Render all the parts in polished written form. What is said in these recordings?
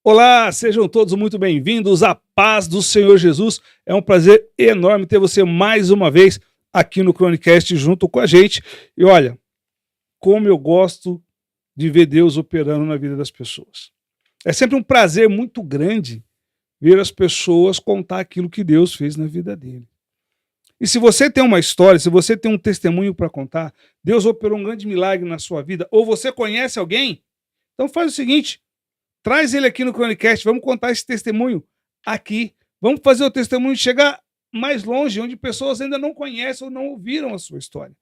Olá, sejam todos muito bem-vindos à paz do Senhor Jesus. É um prazer enorme ter você mais uma vez aqui no Chronicast junto com a gente. E olha, como eu gosto de ver Deus operando na vida das pessoas. É sempre um prazer muito grande ver as pessoas contar aquilo que Deus fez na vida dele. E se você tem uma história, se você tem um testemunho para contar, Deus operou um grande milagre na sua vida, ou você conhece alguém, então faz o seguinte: traz ele aqui no Chronicast, vamos contar esse testemunho aqui. Vamos fazer o testemunho chegar mais longe, onde pessoas ainda não conhecem ou não ouviram a sua história.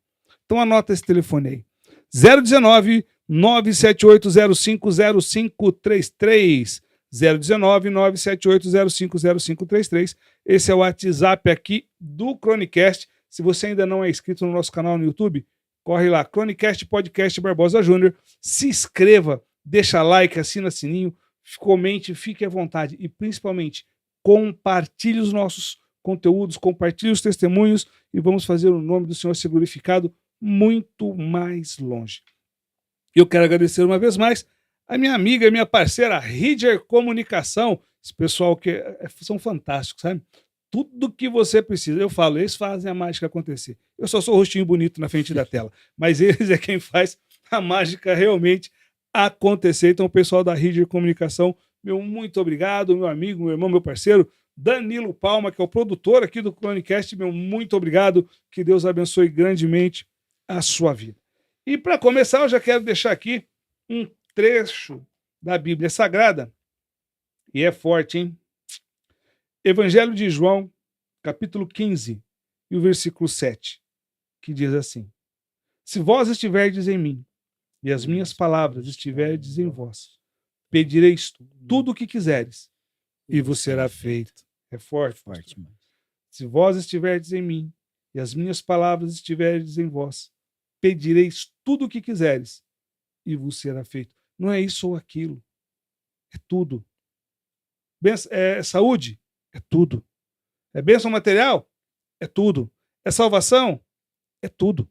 Então anota esse telefone aí. 019 978050533. 019 978050533. Esse é o WhatsApp aqui do Chronicast. Se você ainda não é inscrito no nosso canal no YouTube, corre lá, Chronicast Podcast Barbosa Júnior. Se inscreva, deixa like, assina sininho, comente, fique à vontade e principalmente compartilhe os nossos conteúdos, compartilhe os testemunhos e vamos fazer o nome do Senhor ser glorificado muito mais longe. Eu quero agradecer uma vez mais a minha amiga, a minha parceira, Ridger Comunicação. Esse pessoal que são fantásticos, sabe? Tudo que você precisa, eu falo, eles fazem a mágica acontecer. Eu só sou o rostinho bonito na frente da tela, mas eles é quem faz a mágica realmente acontecer. Então, o pessoal da Ridger Comunicação, meu muito obrigado, meu amigo, meu irmão, meu parceiro, Danilo Palma, que é o produtor aqui do Chronicast, meu muito obrigado, que Deus abençoe grandemente a sua vida. E para começar, eu já quero deixar aqui um trecho da Bíblia Sagrada, e é forte, hein? Evangelho de João, capítulo 15, e o versículo 7, que diz assim: se vós estiverdes em mim, e as minhas palavras estiverdes em vós, pedireis tudo o que quiseres, e vos será feito. É forte, forte. Se vós estiverdes em mim, e as minhas palavras estiverdes em vós, pedireis tudo o que quiseres, e vos será feito. Não é isso ou aquilo, é tudo. É saúde? É tudo. É bênção material? É tudo. É salvação? É tudo.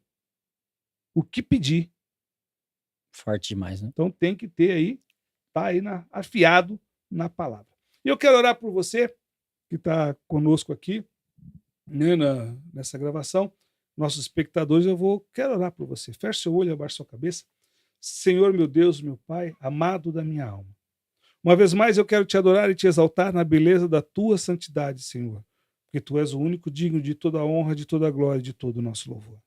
O que pedir. Forte demais, né? Então tem que ter aí, tá aí afiado na palavra. E eu quero orar por você que está conosco aqui, né, nessa gravação. Nossos espectadores, quero orar por você. Feche seu olho, abaixe sua cabeça. Senhor, meu Deus, meu Pai, amado da minha alma. Uma vez mais eu quero te adorar e te exaltar na beleza da tua santidade, Senhor, porque tu és o único digno de toda a honra, de toda a glória, de todo o nosso louvor.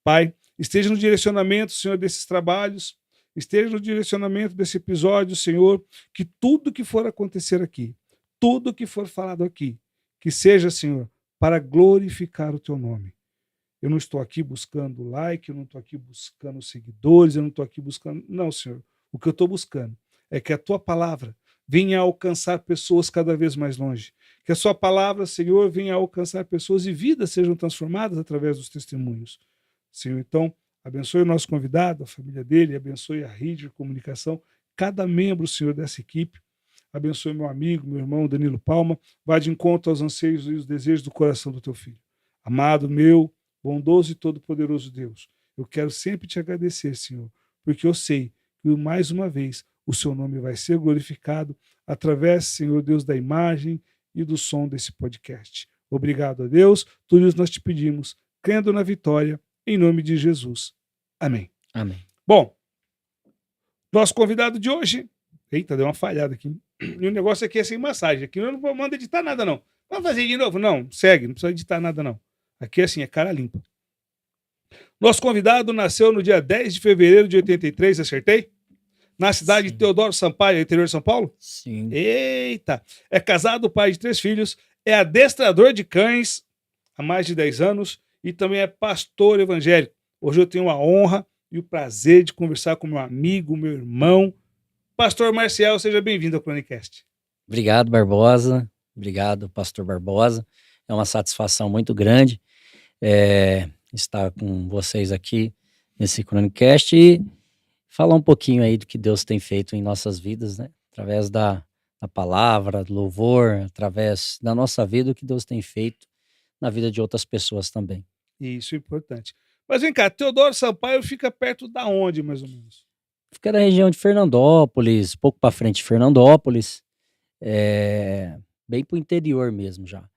Pai, esteja no direcionamento, Senhor, desses trabalhos, esteja no direcionamento desse episódio, Senhor, que tudo que for acontecer aqui, tudo que for falado aqui, que seja, Senhor, para glorificar o teu nome. Eu não estou aqui buscando like, eu não estou aqui buscando seguidores, eu não estou aqui buscando... Não, Senhor, o que eu estou buscando é que a tua palavra venha alcançar pessoas cada vez mais longe. Que a sua palavra, Senhor, venha alcançar pessoas e vidas sejam transformadas através dos testemunhos. Senhor, então, abençoe o nosso convidado, a família dele, abençoe a Ridger Comunicação, cada membro, Senhor, dessa equipe. Abençoe meu amigo, meu irmão Danilo Palma. Vá de encontro aos anseios e os desejos do coração do teu filho. Amado meu, bondoso e todo-poderoso Deus, eu quero sempre te agradecer, Senhor, porque eu sei que mais uma vez o seu nome vai ser glorificado através, Senhor Deus, da imagem e do som desse podcast. Obrigado a Deus, tudo isso nós te pedimos, crendo na vitória, em nome de Jesus. Amém. Amém. Bom, nosso convidado de hoje... Eita, deu uma falhada aqui. E o negócio aqui é sem massagem. Aqui eu não mando editar nada, não. Vamos fazer de novo? Não, segue, não precisa editar nada, não. Aqui é assim, é cara limpa. Nosso convidado nasceu no dia 10 de fevereiro de 83, acertei? Na cidade de Teodoro Sampaio, interior de São Paulo? Sim. Eita! É casado, pai de 3 filhos, é adestrador de cães há mais de 10 anos e também é pastor evangélico. Hoje eu tenho a honra e o prazer de conversar com meu amigo, meu irmão, Pastor Marcial. Seja bem-vindo ao Chronicast. Obrigado, Barbosa. Obrigado, Pastor Barbosa. É uma satisfação muito grande estar com vocês aqui nesse Chronicast e falar um pouquinho aí do que Deus tem feito em nossas vidas, né? Através da palavra, do louvor, através da nossa vida, o que Deus tem feito na vida de outras pessoas também. Isso é importante. Mas vem cá, Teodoro Sampaio fica perto da onde, mais ou menos? Fica na região de Fernandópolis, pouco para frente de Fernandópolis. bem pro interior mesmo já.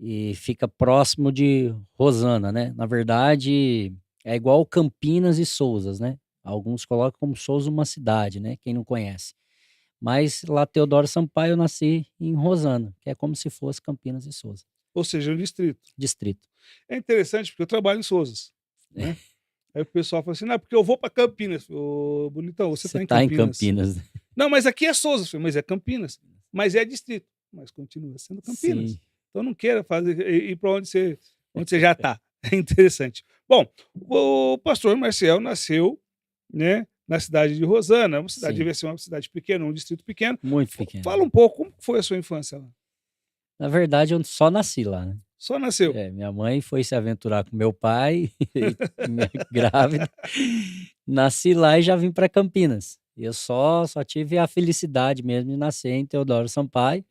E fica próximo de Rosana, né? Na verdade, é igual Campinas e Sousas, né? Alguns colocam como Sousa uma cidade, né? Quem não conhece. Mas lá Teodoro Sampaio eu nasci em Rosana, que é como se fosse Campinas e Sousa, Ou seja, um distrito. distrito. É interessante porque eu trabalho em Souzas, né? Aí o pessoal fala assim, não, porque eu vou para Campinas. Ô, bonitão, você Você tá em tá em Campinas. Campinas, né? Não, mas aqui é Souzas. Eu falei, mas é Campinas. Mas é distrito. Mas continua sendo Campinas. Sim, Então não queira fazer ir para onde você já está. É interessante. Bom, o pastor Marcel nasceu, né, na cidade de Rosana. Uma cidade sim, devia ser uma cidade pequena, um distrito pequeno. muito pequeno. Fala um pouco como foi a sua infância lá. Na verdade, eu só nasci lá, né? Só nasceu. Minha mãe foi se aventurar com meu pai, grávida. Nasci lá e já vim para Campinas. Eu só tive a felicidade mesmo de nascer em Teodoro Sampaio.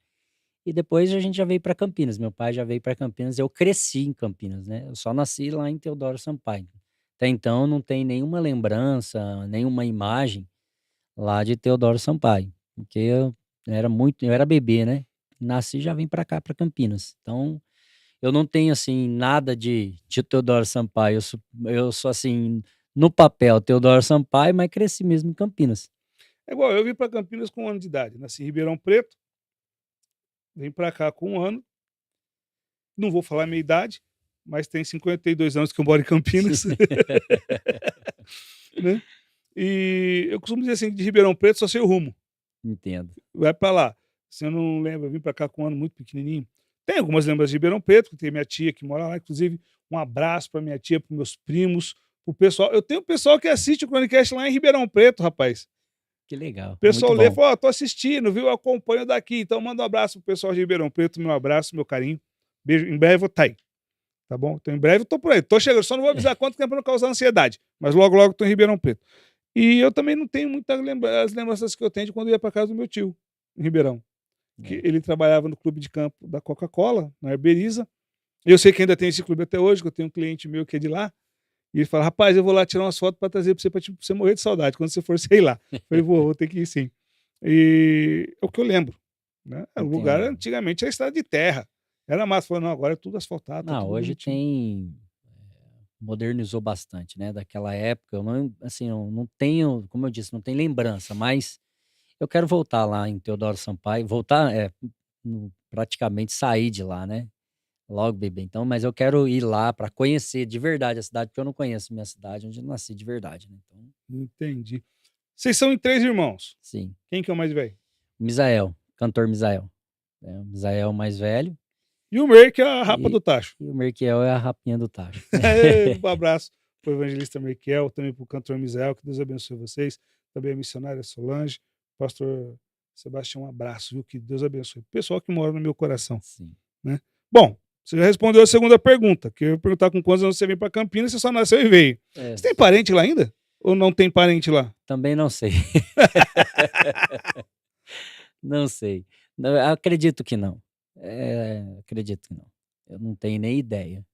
E depois a gente já veio para Campinas. Meu pai já veio para Campinas. Eu cresci em Campinas, né? Eu só nasci lá em Teodoro Sampaio. Até então não tem nenhuma lembrança, nenhuma imagem lá de Teodoro Sampaio, porque eu era bebê, né? Nasci e já vim para cá, para Campinas. Então eu não tenho, assim, nada de Teodoro Sampaio, eu sou, assim, no papel Teodoro Sampaio, mas cresci mesmo em Campinas. É igual, eu vim para Campinas com 1 ano de idade. Nasci em Ribeirão Preto, vim para cá com 1 ano. Não vou falar a minha idade, mas tem 52 anos que eu moro em Campinas, né? E eu costumo dizer assim, de Ribeirão Preto só sei o rumo. Entendo. Vai para lá. Se eu não lembro, eu vim para cá com 1 ano muito pequenininho. Tem algumas lembranças de Ribeirão Preto, que tem minha tia que mora lá, inclusive um abraço para minha tia, para meus primos, para o pessoal. Eu tenho pessoal que assiste o Chronicast lá em Ribeirão Preto, rapaz. Que legal, O pessoal muito lê e bom. fala, ó, tô assistindo, viu? Eu acompanho daqui. Então manda um abraço pro pessoal de Ribeirão Preto, meu abraço, meu carinho. Beijo. Em breve eu vou estar aí. Tá bom? Então, em breve eu tô por aí. Tô chegando, só não vou avisar quanto tempo para não causar ansiedade. Mas logo, logo tô em Ribeirão Preto. E eu também não tenho muitas as lembranças que eu tenho de quando eu ia para casa do meu tio, em Ribeirão. Que É, ele trabalhava no clube de campo da Coca-Cola, na Herberiza. Eu sei que ainda tem esse clube até hoje, que eu tenho um cliente meu que é de lá. E ele fala, rapaz, eu vou lá tirar umas fotos para trazer para você morrer de saudade. Quando você for, sei lá. Eu falei, vou ter que ir sim. E é o que eu lembro. Né? O lugar, entendo. antigamente, era estrada de terra. Era massa. Falei, não, agora é tudo asfaltado, tá Não, tudo hoje bonitinho. modernizou bastante, né, daquela época, eu não, assim, eu não tenho, como eu disse, não tenho lembrança, mas eu quero voltar lá em Teodoro Sampaio, voltar, praticamente sair de lá, né, logo, bebê. Então, mas eu quero ir lá para conhecer de verdade a cidade, porque eu não conheço minha cidade, onde eu nasci de verdade, né? Então, Entendi. Vocês são em 3 irmãos. sim. Quem que é o mais velho? Misael, cantor Misael. O Misael mais velho E o Mer, que é a rapa e, do tacho. e o Merquiel é a rapinha do tacho. Um abraço para o evangelista Merkel, também para o cantor Misael, que Deus abençoe vocês. Também a missionária Solange, pastor Sebastião, um abraço, viu? Que Deus abençoe. Pessoal que mora no meu coração. Sim. Né? Bom, você já respondeu a segunda pergunta, que eu ia perguntar com quantos anos você veio para Campinas, você só nasceu e veio. É, Você tem parente lá ainda? Ou não tem parente lá? também não sei. Não sei. Não, acredito que não. Acredito que não. Eu não tenho nem ideia.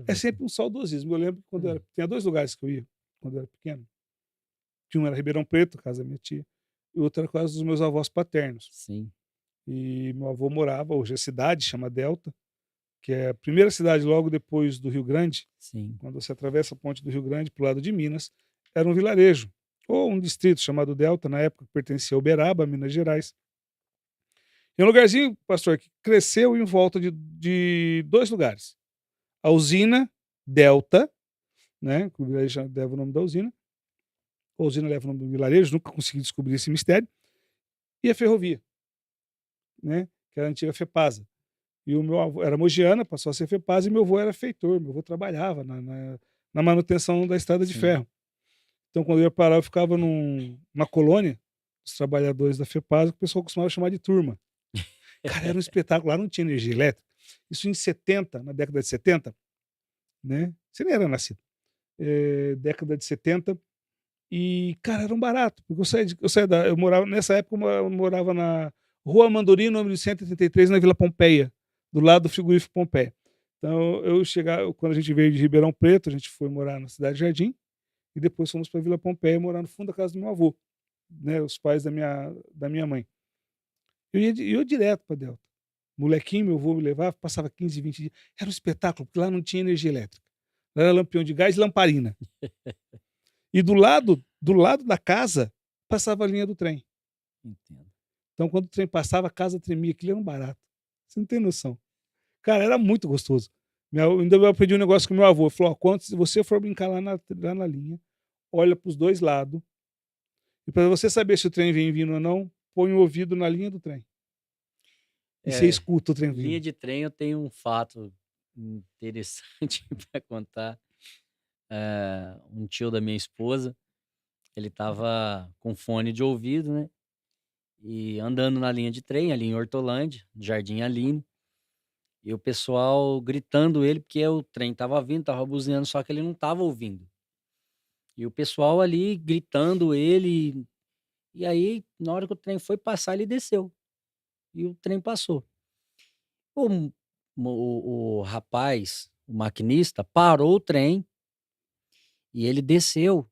É sempre um saudosismo. Eu lembro que quando eu era, tinha 2 lugares que eu ia quando eu era pequeno. Que um era Ribeirão Preto, casa da minha tia, e outro era a casa dos meus avós paternos. Sim, E meu avô morava, hoje a cidade chama Delta, que é a primeira cidade logo depois do Rio Grande, sim, quando você atravessa a ponte do Rio Grande para o lado de Minas, era um vilarejo, ou um distrito chamado Delta, na época que pertencia a Uberaba, Minas Gerais. E é um lugarzinho, pastor, que cresceu em volta de 2 lugares. A usina Delta, né, que o vilarejo leva o nome da usina, a usina leva o nome do vilarejo, nunca consegui descobrir esse mistério, e a ferrovia, né, que era a antiga FEPASA. E o meu avô era mogiana, passou a ser FEPASA, e meu avô era feitor, meu avô trabalhava na manutenção da estrada de sim. ferro. Então, quando eu ia parar, eu ficava numa colônia dos trabalhadores da FEPASA, que o pessoal costumava chamar de turma. Cara, era um espetáculo, lá não tinha energia elétrica. Isso em 70, na década de 70, né? Você nem era nascido. Década de 70. E, cara, era um barato. Porque eu morava, nessa época, eu morava na Rua Mandorim, número 133, na Vila Pompeia, do lado do frigorífico Pompeia. Então, quando a gente veio de Ribeirão Preto, a gente foi morar na Cidade Jardim, e depois fomos para Vila Pompeia morar no fundo da casa do meu avô, né, os pais da minha mãe. Eu ia direto pra Delta. Molequinho, meu avô me levava, passava 15, 20 dias. Era um espetáculo, porque lá não tinha energia elétrica. Lá era lampião de gás e lamparina. E do lado da casa, passava a linha do trem. Entendo. Então, quando o trem passava, a casa tremia. Aquilo era um barato. Você não tem noção. Cara, era muito gostoso. Ainda eu aprendi um negócio com meu avô. Ele falou: ó, quando se você for brincar lá na linha, olha para os dois lados. E para você saber se o trem vem vindo ou não, põe o ouvido na linha do trem. E você É, escuta o trem linha vindo. de trem, eu tenho um fato interessante para contar. Um tio da minha esposa, ele tava com fone de ouvido, né? E andando na linha de trem, ali em Hortolândia, no Jardim Aline, e o pessoal gritando ele, porque o trem tava vindo, tava buzinando, só que ele não tava ouvindo. E o pessoal ali gritando ele, e aí, na hora que o trem foi passar, ele desceu. E o trem passou. O, o rapaz, o maquinista, parou o trem e ele desceu.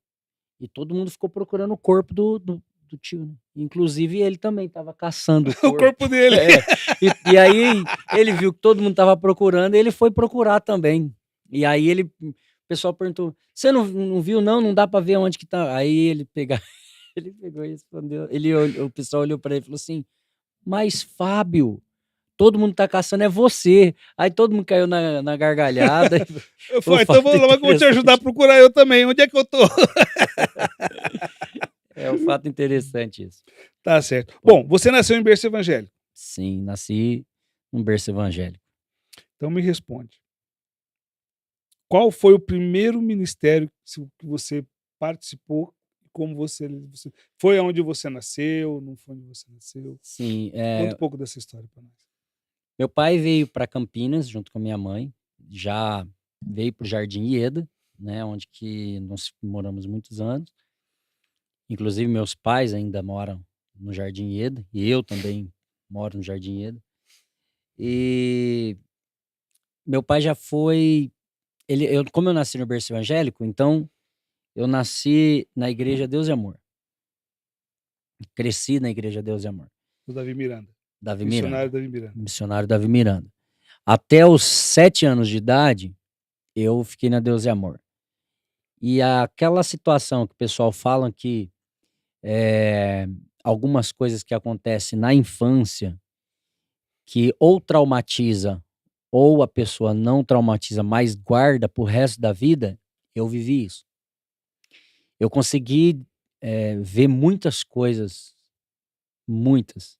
E todo mundo ficou procurando o corpo do tio, né? Inclusive ele também estava caçando o O corpo corpo. dele. É. E aí ele viu que todo mundo estava procurando, e ele foi procurar também. E aí o pessoal perguntou: você não viu, não? Não dá para ver onde que tá. Aí ele pegou e respondeu. O pessoal olhou para ele e falou assim: mas Fábio, todo mundo tá caçando é você. Aí todo mundo caiu na gargalhada. Eu Foi um falei: então fato vou te ajudar a interessante. procurar eu também. Onde é que eu tô? É um fato interessante isso. Tá certo. Bom, você nasceu em berço evangélico. Sim, nasci num berço evangélico. Então me responde. Qual foi o primeiro ministério que você participou? Como você foi aonde você nasceu? Não foi onde você nasceu? Sim, Conta um pouco dessa história para nós. meu pai veio para Campinas junto com a minha mãe, já veio para o Jardim Ieda, né, onde que nós moramos muitos anos. Inclusive meus pais ainda moram no Jardim Ieda e eu também moro no Jardim Ieda. E meu pai já foi, como eu nasci no berço evangélico, então eu nasci na igreja Deus e Amor. Cresci na igreja Deus e Amor. O Davi Miranda. Davi Missionário Miranda. Davi Miranda. Missionário Davi Miranda. Até os 7 anos de idade, eu fiquei na Deus e Amor. E aquela situação que o pessoal fala que algumas coisas que acontecem na infância, que ou traumatiza, ou a pessoa não traumatiza, mas guarda pro resto da vida, eu vivi isso. Eu consegui ver muitas coisas, muitas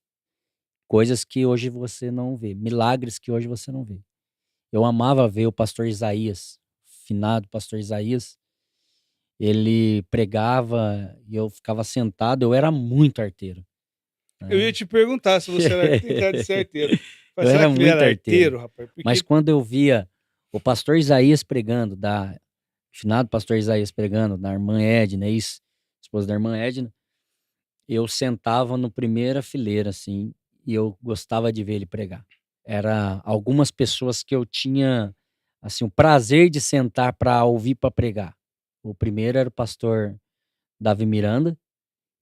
coisas que hoje você não vê, milagres que hoje você não vê. Eu amava ver o pastor Isaías, finado pastor Isaías, ele pregava e eu ficava sentado, eu era muito arteiro, Eu ia né. te perguntar se você era tem cara de ser arteiro. Eu Mas será era que ele muito era arteiro, arteiro, rapaz? mas Porque quando eu via o pastor Isaías pregando, finado pastor Isaías pregando, da irmã Edna, ex-esposa da irmã Edna, eu sentava no primeira fileira, assim, e eu gostava de ver ele pregar. Era algumas pessoas que eu tinha, assim, o prazer de sentar para ouvir para pregar. O primeiro era o pastor Davi Miranda.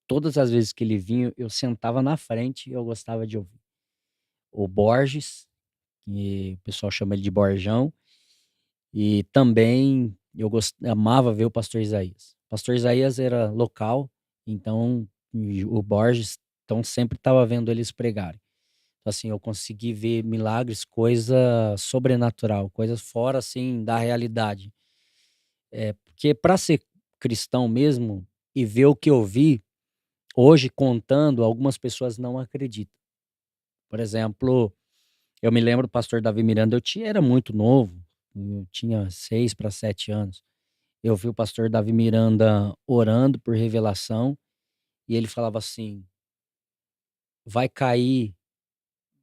Todas as vezes que ele vinha, eu sentava na frente e eu gostava de ouvir. O Borges, que o pessoal chama ele de Borjão, e também amava ver o pastor Isaías. O pastor Isaías era local, então o Borges, então sempre estava vendo eles pregarem. Então, assim, eu consegui ver milagres, coisa sobrenatural, coisas fora, assim, da realidade. Porque para ser cristão mesmo e ver o que eu vi, hoje contando, algumas pessoas não acreditam. Por exemplo, eu me lembro do pastor Davi Miranda, era muito novo, eu tinha 6 para 7 anos. Eu vi o pastor Davi Miranda orando por revelação, e ele falava assim: "Vai cair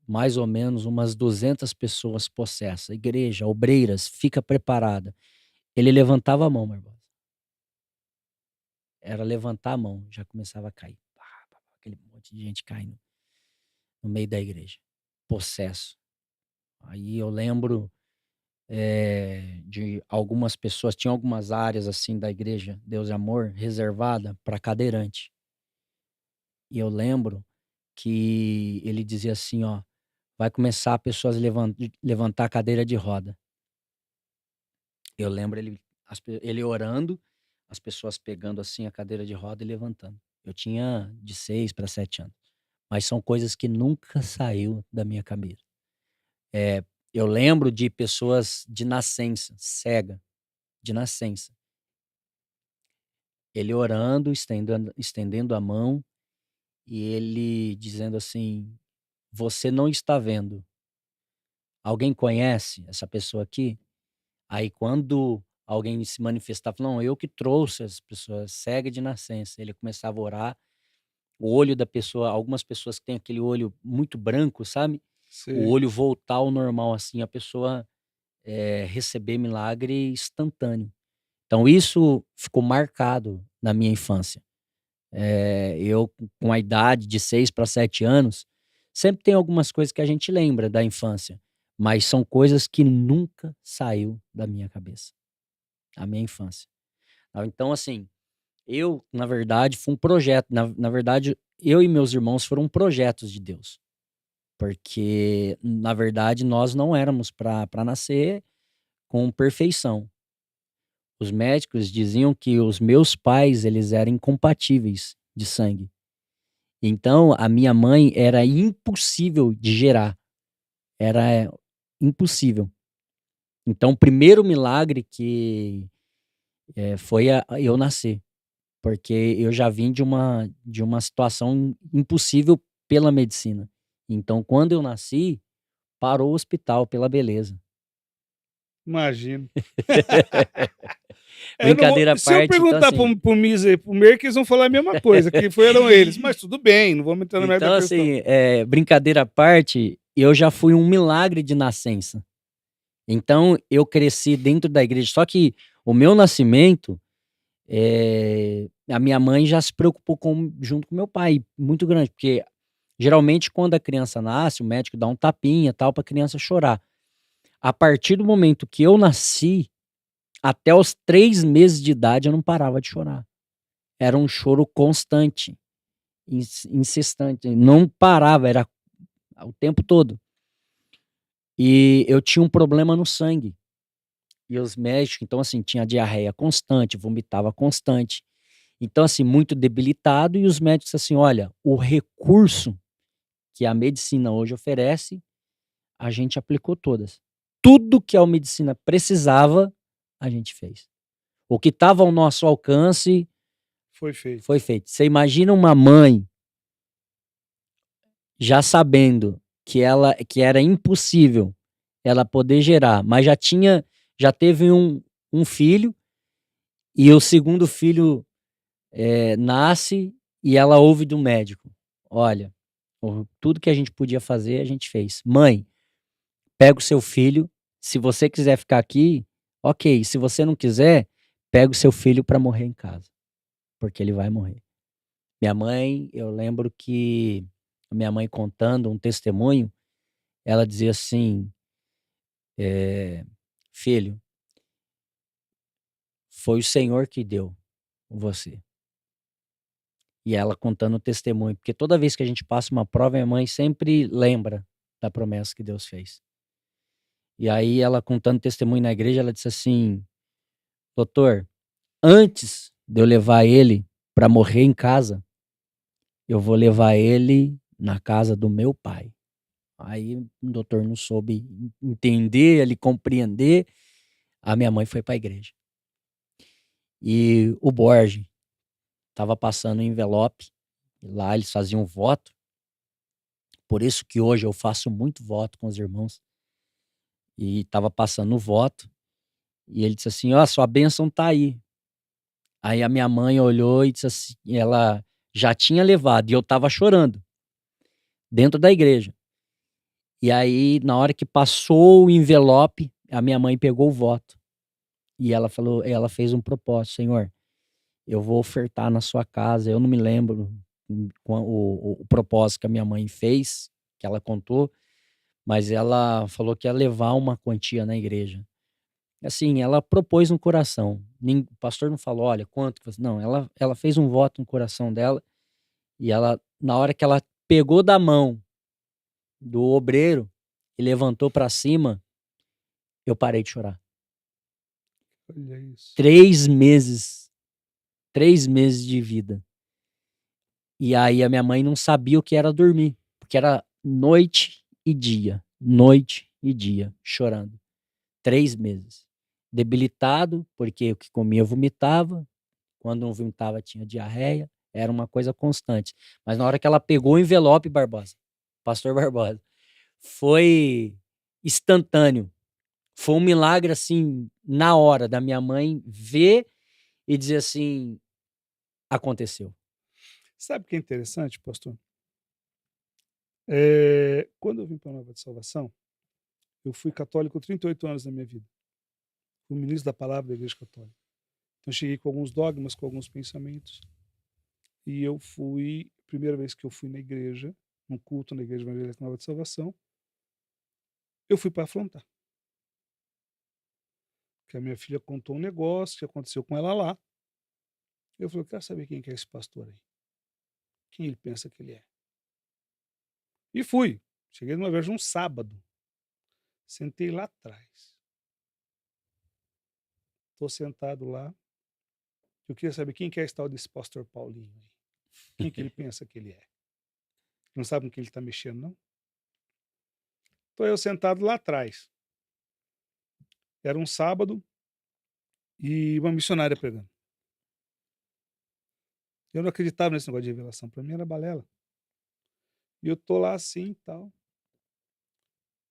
mais ou menos umas 200 pessoas possessas, igreja, obreiras, fica preparada". Ele levantava a mão, Barbosa. Era levantar a mão, já começava a cair. Pá, pá, pá, aquele monte de gente caindo no meio da igreja, possesso. Aí eu lembro, de algumas pessoas, tinha algumas áreas, assim, da igreja Deus e Amor reservada para cadeirante. E eu lembro que ele dizia assim, ó, vai começar a pessoas levantar a cadeira de roda. Eu lembro ele orando, as pessoas pegando assim a cadeira de roda e levantando. Eu tinha de 6 para 7 anos. Mas são coisas que nunca saiu da minha cabeça. Eu lembro de pessoas de nascença, cega, de nascença. Ele orando, estendendo a mão e ele dizendo assim: você não está vendo. Alguém conhece essa pessoa aqui? Aí quando alguém se manifestava, não, eu que trouxe as pessoas cegas de nascença. Ele começava a orar, o olho da pessoa, algumas pessoas que têm aquele olho muito branco, sabe? O Sei. olho voltar ao normal, assim, a pessoa receber milagre instantâneo. Então isso ficou marcado na minha infância. Eu, com a idade de 6 para 7 anos, sempre tem algumas coisas que a gente lembra da infância, mas são coisas que nunca saiu da minha cabeça, a minha infância. Então, assim, eu, na verdade, fui um projeto. Na verdade, eu e meus irmãos foram projetos de Deus. Porque, na verdade, nós não éramos para nascer com perfeição. Os médicos diziam que os meus pais, eles eram incompatíveis de sangue. Então, a minha mãe era impossível de gerar. Era impossível. Então, o primeiro milagre que foi eu nascer. Porque eu já vim de uma situação impossível pela medicina. Então, quando eu nasci, parou o hospital pela beleza. Imagino. Eu não vou, Brincadeira à se eu parte, então perguntar assim, pro Misa e pro Merck, eles vão falar a mesma coisa, que foram eles. Mas tudo bem, não vamos entrar na merda da questão. brincadeira à parte, eu já fui um milagre de nascença. Então, eu cresci dentro da igreja. Só que o meu nascimento, a minha mãe já se preocupou junto com meu pai, muito grande, porque geralmente quando a criança nasce, o médico dá um tapinha tal para a criança chorar. A partir do momento que eu nasci, até os 3 meses de idade eu não parava de chorar. Era um choro constante, incessante, não parava, era o tempo todo. E eu tinha um problema no sangue. E os médicos, então assim, tinha diarreia constante, vomitava constante. Então assim, muito debilitado e os médicos assim, olha, o recurso que a medicina hoje oferece, a gente aplicou todas. Tudo que a medicina precisava, a gente fez. O que estava ao nosso alcance Foi feito. foi feito. Você imagina uma mãe já sabendo que era impossível ela poder gerar, mas já teve um filho e o segundo filho nasce e ela ouve do médico: olha, tudo que a gente podia fazer a gente fez. Mãe, pega o seu filho, se você quiser ficar aqui, ok. Se você não quiser, pega o seu filho para morrer em casa, porque ele vai morrer. Minha mãe, eu lembro que a minha mãe contando um testemunho, ela dizia assim: filho, foi o Senhor que deu você. E ela contando o testemunho, porque toda vez que a gente passa uma prova, minha mãe sempre lembra da promessa que Deus fez. E aí ela contando testemunho na igreja, ela disse assim: doutor, antes de eu levar ele para morrer em casa, eu vou levar ele na casa do meu pai. Aí o doutor não soube entender, ele compreender. A minha mãe foi para a igreja. E o Borges estava passando um envelope, lá eles faziam voto. Por isso que hoje eu faço muito voto com os irmãos. E estava passando o voto. E ele disse assim: ó, sua bênção tá aí. Aí a minha mãe olhou e disse assim, ela já tinha levado, e eu estava chorando, dentro da igreja. E aí, na hora que passou o envelope, a minha mãe pegou o voto. E ela falou, ela fez um propósito: Senhor, eu vou ofertar na sua casa. Eu não me lembro o propósito que a minha mãe fez, que ela contou, mas ela falou que ia levar uma quantia na igreja. Assim, ela propôs no coração. O pastor não falou, olha, quanto. Não, ela fez um voto no coração dela. E ela, na hora que ela pegou da mão do obreiro e levantou para cima, eu parei de chorar. Olha isso. 3 meses. 3 meses de vida. E aí a minha mãe não sabia o que era dormir, porque era noite e dia, chorando. 3 meses. Debilitado, porque o que comia eu vomitava, quando não vomitava tinha diarreia, era uma coisa constante. Mas na hora que ela pegou o envelope, Barbosa, pastor Barbosa, foi instantâneo. Foi um milagre, assim, na hora da minha mãe ver e dizer assim, aconteceu. Sabe o que é interessante, pastor? Quando eu vim para a Nova de Salvação, eu fui católico 38 anos da minha vida. Fui ministro da palavra da Igreja Católica. Então, cheguei com alguns dogmas, com alguns pensamentos. E eu fui, primeira vez que eu fui na igreja, num culto na Igreja Evangélica Nova de Salvação, eu fui para afrontar. Porque a minha filha contou um negócio que aconteceu com ela lá. Eu falei, eu quero saber quem que é esse pastor aí. Quem ele pensa que ele é. E fui. Cheguei numa vez um sábado. Sentei lá atrás. Estou sentado lá. Eu queria saber quem que é esse tal desse pastor Paulinho aí. Quem que ele pensa que ele é. Não sabe com quem ele está mexendo, não? Estou eu sentado lá atrás. Era um sábado e uma missionária pregando. Eu não acreditava nesse negócio de revelação. Para mim era balela. E eu tô lá assim e tal.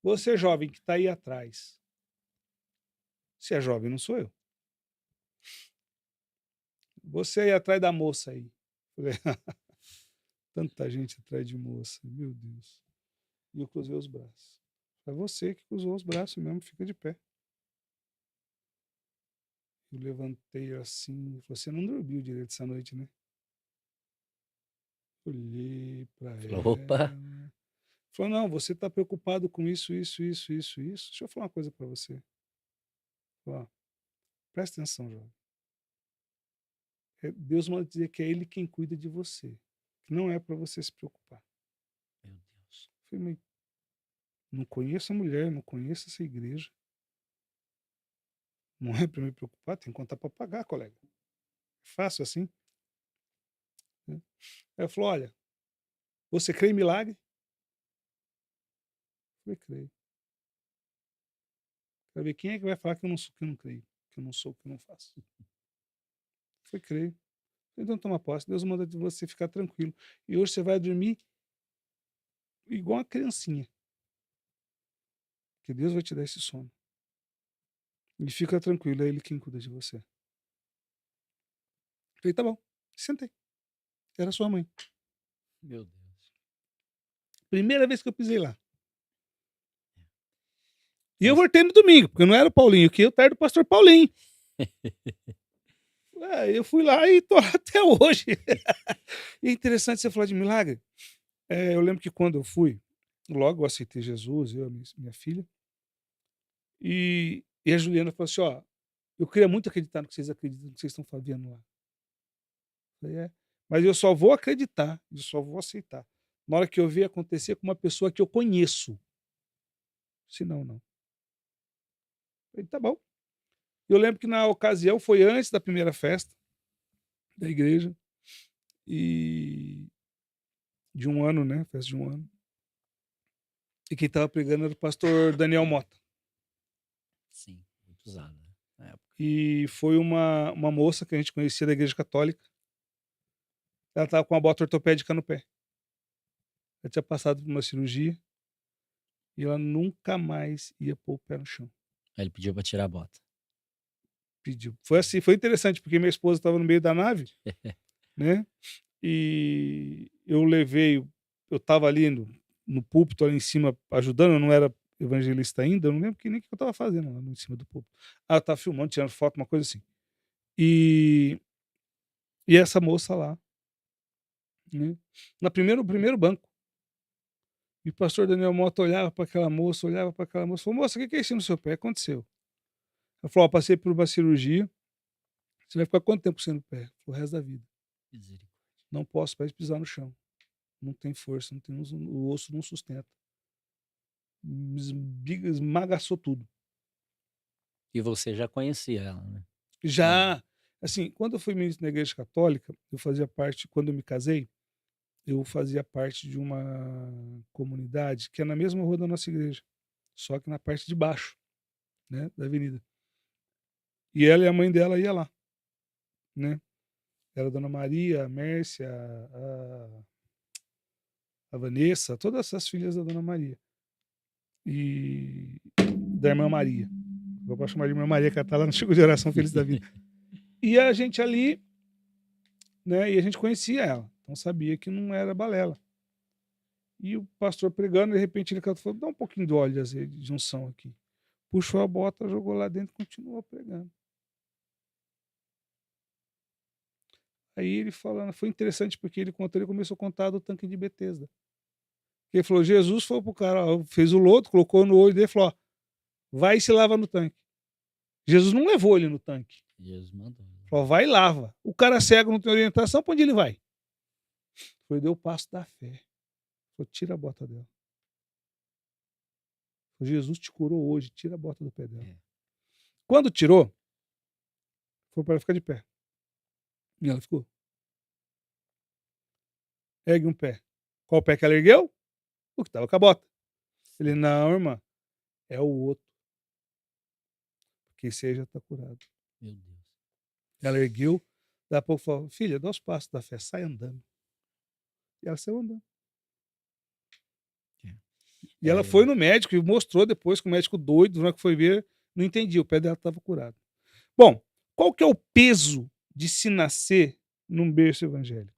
Você jovem que está aí atrás. Se é jovem, não sou eu. Você aí atrás da moça aí. Falei, tanta gente atrás de moça. Meu Deus. E eu cruzei os braços. É você que cruzou os braços mesmo, fica de pé. Eu levantei assim. Você não dormiu direito essa noite, né? Olhei para Falou, opa, ela. Falou, não, você está preocupado com isso. Deixa eu falar uma coisa para você. Ó, presta atenção, jovem. Deus manda dizer que é Ele quem cuida de você. Que não é para você se preocupar. meu Deus. Eu falei, não conheço a mulher, não conheço essa igreja. Não é para me preocupar, tem conta para pagar, colega. É fácil assim. Né? Ela falou, olha, você crê em milagre? Eu falei, creio. Quero ver quem é que vai falar que eu não sou, que eu não creio, que eu não sou, que eu não faço. Eu falei, creio. Então toma posse, Deus manda de você ficar tranquilo. E hoje você vai dormir igual uma criancinha. Que Deus vai te dar esse sono. E fica tranquilo, é Ele quem cuida de você. Falei, tá bom. Sentei. Era sua mãe. Meu Deus. Primeira vez que eu pisei lá. E eu voltei no domingo, porque não era o Paulinho, que eu era do pastor Paulinho. Eu fui lá e tô lá até hoje. E é interessante você falar de milagre. Eu lembro que quando eu fui, logo eu aceitei Jesus, eu e minha filha. E a Juliana falou assim, ó, eu queria muito acreditar no que vocês acreditam, no que vocês estão fazendo lá. Eu falei, mas eu só vou acreditar, eu só vou aceitar. Na hora que eu ver acontecer com uma pessoa que eu conheço. Senão, não. Eu falei, tá bom. Eu lembro que na ocasião foi antes da primeira festa da igreja. E de um ano, né? Festa de um ano. E quem estava pregando era o pastor Daniel Mota. Sim, muito usado, né? Na época. E foi uma moça que a gente conhecia da igreja católica. Ela estava com uma bota ortopédica no pé. Ela tinha passado por uma cirurgia e ela nunca mais ia pôr o pé no chão. Aí ele pediu para tirar a bota. Pediu. Foi assim, foi interessante, porque minha esposa estava no meio da nave, né? E eu levei, eu estava ali no púlpito, ali em cima, ajudando, eu não era evangelista ainda, eu não lembro nem o que eu estava fazendo lá em cima do púlpito. Eu estava filmando, tirando foto, uma coisa assim. E essa moça lá, né? No primeiro banco. E o pastor Daniel Mota olhava para aquela moça, falou, moça, o que é isso no seu pé? Aconteceu. Ela falou, passei por uma cirurgia, você vai ficar quanto tempo sem o pé? O resto da vida. Misericórdia. Não posso mais pisar no chão. Não tem força, não tem, o osso não sustenta. Esmagaçou tudo. E você já conhecia ela, né? Já, assim, quando eu fui ministro na igreja católica, eu fazia parte, quando eu me casei, eu fazia parte de uma comunidade que é na mesma rua da nossa igreja, só que na parte de baixo, né, da avenida. E ela e a mãe dela ia lá, né? Era a Dona Maria, a Mércia, a Vanessa, todas essas filhas da Dona Maria. E da irmã Maria. Eu vou chamar de irmã Maria, que ela tá lá no Chico de Oração Feliz da Vida. E a gente ali, né? E a gente conhecia ela. Então sabia que não era balela. E o pastor pregando, de repente ele falou: dá um pouquinho de óleo de azeite, de unção aqui. Puxou a bota, jogou lá dentro e continuou pregando. Aí ele falando, foi interessante porque ele começou a contar do tanque de Betesda. Ele falou: Jesus foi pro cara, ó, fez o lodo, colocou no olho dele e falou: ó, vai e se lava no tanque. Jesus não levou ele no tanque. Jesus mandou. Falou: vai e lava. O cara cego não tem orientação, pra onde ele vai? Foi, deu o passo da fé. Falou: tira a bota dela. Falou: Jesus te curou hoje, tira a bota do pé dela. Quando tirou, foi para ela ficar de pé. E ela ficou. Ergue um pé. Qual pé que ela ergueu? O que estava com a bota. Ele: não, irmã, é o outro. Porque esse aí já está curado. Meu Deus. Ela ergueu, daqui a pouco falou: filha, dá os passos da fé, sai andando. E ela saiu andando. E ela foi no médico e mostrou depois que o médico doido, na hora que foi ver, não entendia, o pé dela estava curado. Bom, qual que é o peso de se nascer num berço evangélico?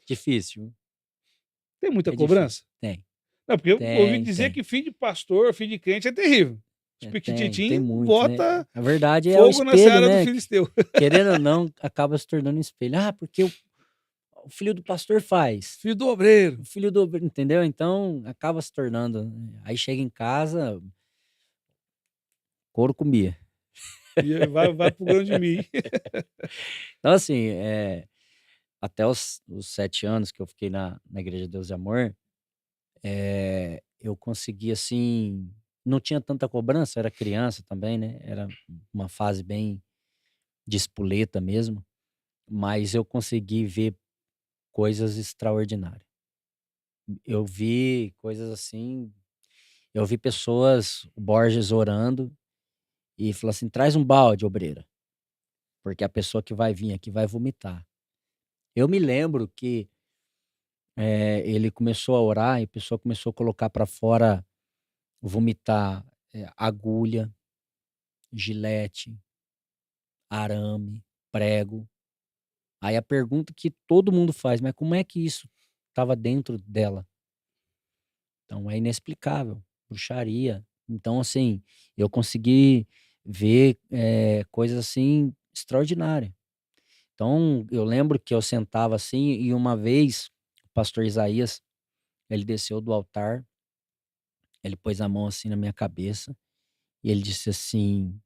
Difícil. Tem muita É cobrança? difícil. Tem. Não, porque eu ouvi Tem, dizer tem. que filho de pastor, filho de crente é terrível. Os Tem piquititinhos muito, né? bota A verdade é o fogo na espelho, seara do né? filisteu. Querendo ou não, acaba se tornando um espelho. Ah, porque o filho do pastor faz. Filho do obreiro. O filho do... Entendeu? Então, acaba se tornando. Aí chega em casa, couro comia. E vai pro grão de milho. Então, assim, até os 7 anos que eu fiquei na Igreja Deus e Amor, eu consegui, assim... Não tinha tanta cobrança, era criança também, né? Era uma fase bem de espoleta mesmo. Mas eu consegui ver coisas extraordinárias. Eu vi coisas assim, eu vi pessoas, o Borges orando e falou assim: traz um balde, obreira, porque a pessoa que vai vir aqui vai vomitar. Eu me lembro que ele começou a orar e a pessoa começou a colocar para fora, vomitar agulha, gilete, arame, prego. Aí a pergunta que todo mundo faz: mas como é que isso estava dentro dela? Então é inexplicável, bruxaria. Então, assim, eu consegui ver coisas assim extraordinárias. Então, eu lembro que eu sentava assim e uma vez o pastor Isaías, ele desceu do altar, ele pôs a mão assim na minha cabeça e ele disse assim: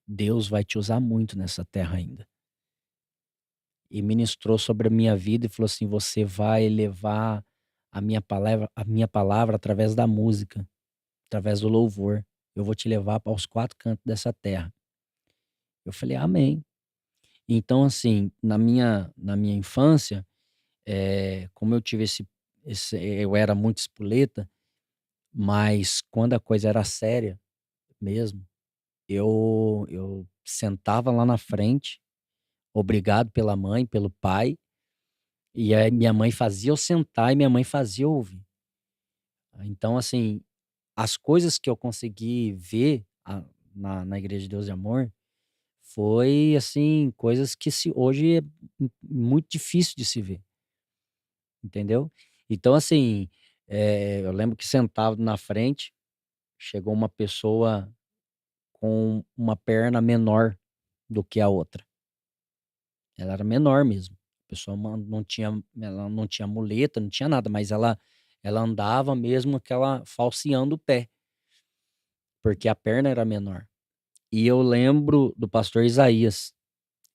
Deus vai te usar muito nessa terra ainda. E ministrou sobre a minha vida e falou assim: você vai levar a minha palavra através da música, através do louvor. Eu vou te levar aos 4 cantos dessa terra. Eu falei: amém. Então, assim, na minha infância, como eu tive eu era muito espoleta, mas quando a coisa era séria mesmo, eu sentava lá na frente, obrigado pela mãe, pelo pai, e aí minha mãe fazia eu sentar e minha mãe fazia eu ouvir. Então, assim, as coisas que eu consegui ver na Igreja de Deus e Amor foi, assim, coisas que hoje é muito difícil de se ver, entendeu? Então, assim, eu lembro que sentado na frente, chegou uma pessoa com uma perna menor do que a outra. Ela era menor mesmo. A pessoa ela não tinha muleta, não tinha nada, mas ela andava mesmo aquela falseando o pé, porque a perna era menor. E eu lembro do pastor Isaías,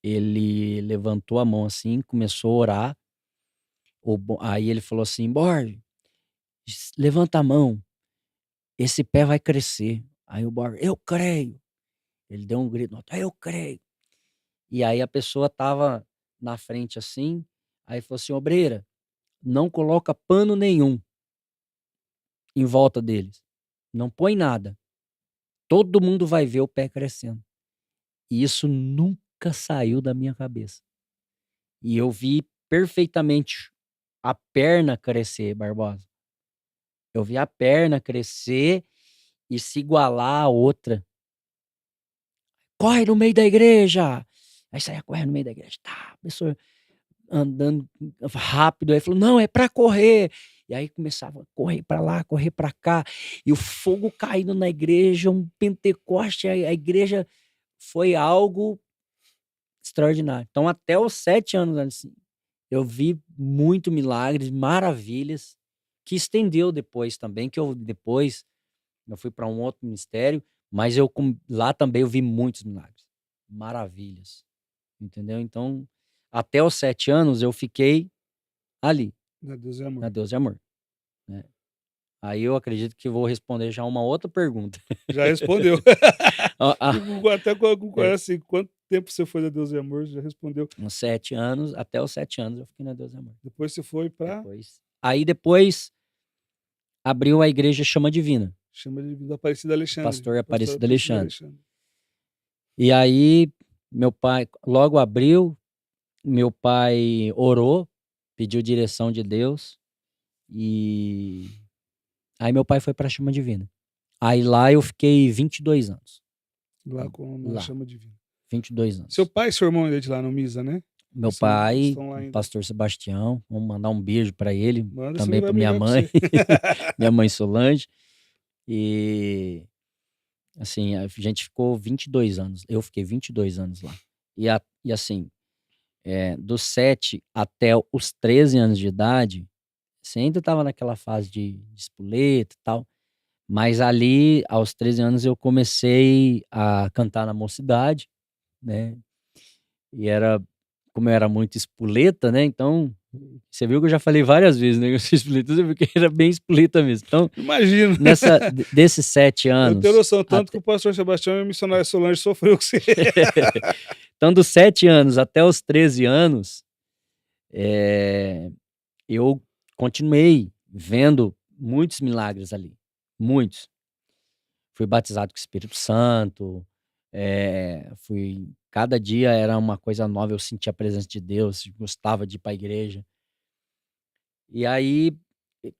ele levantou a mão assim, começou a orar, Aí ele falou assim, Borges, levanta a mão, esse pé vai crescer. Aí o Borges, eu creio. Ele deu um grito, eu creio. E aí a pessoa tava na frente assim, aí falou assim, obreira, não coloca pano nenhum em volta deles. Não põe nada. Todo mundo vai ver o pé crescendo. E isso nunca saiu da minha cabeça. E eu vi perfeitamente a perna crescer, Barbosa. Eu vi a perna crescer e se igualar à outra. Corre no meio da igreja! Aí saia correndo no meio da igreja. Tá, a pessoa andando rápido. Aí falou, não, é pra correr. E aí começava a correr pra lá, correr pra cá. E o fogo caindo na igreja, um Pentecoste. A igreja foi algo extraordinário. Então, até os 7 anos, assim, eu vi muito milagres, maravilhas, que estendeu depois também, que eu fui para um outro ministério, mas lá também eu vi muitos milagres, maravilhas, entendeu? Então, até os 7 anos eu fiquei ali, Na Deus é amor. na Deus e Amor, né? Aí eu acredito que vou responder já uma outra pergunta. Já respondeu. Até É. assim, quanto tempo você foi na Deus e Amor? Já respondeu. Uns 7 anos, até os 7 anos eu fiquei na Deus e Amor. Depois você foi para Depois abriu a igreja Chama Divina. Chama de Aparecida Alexandre. Pastor Aparecido Alexandre. E aí, meu pai, logo abriu, meu pai orou, pediu direção de Deus, e aí meu pai foi para a Chama Divina. Aí lá eu fiquei 22 anos. Lá com a Chama Divina. 22 anos. Seu pai e seu irmão ainda de lá no Misa, né? Meu pai, o pastor Sebastião, vamos mandar um beijo para ele, também para minha mãe, minha mãe Solange. E assim, a gente ficou 22 anos, eu fiquei 22 anos lá. E assim, dos 7 até os 13 anos de idade, você ainda estava naquela fase de espoleta e tal, mas ali, aos 13 anos, eu comecei a cantar na mocidade, né? E como eu era muito espoleta, né? Então, você viu que eu já falei várias vezes, né? Eu sou espoleta, você viu que era bem espoleta mesmo. Então, imagino. Desses 7 anos... Eu tenho noção, tanto que o pastor Sebastião e a missionária Solange sofreu com você. Então, dos 7 anos até os 13 anos, eu continuei vendo muitos milagres ali. Muitos. Fui batizado com o Espírito Santo, cada dia era uma coisa nova, eu sentia a presença de Deus, gostava de ir para a igreja. E aí,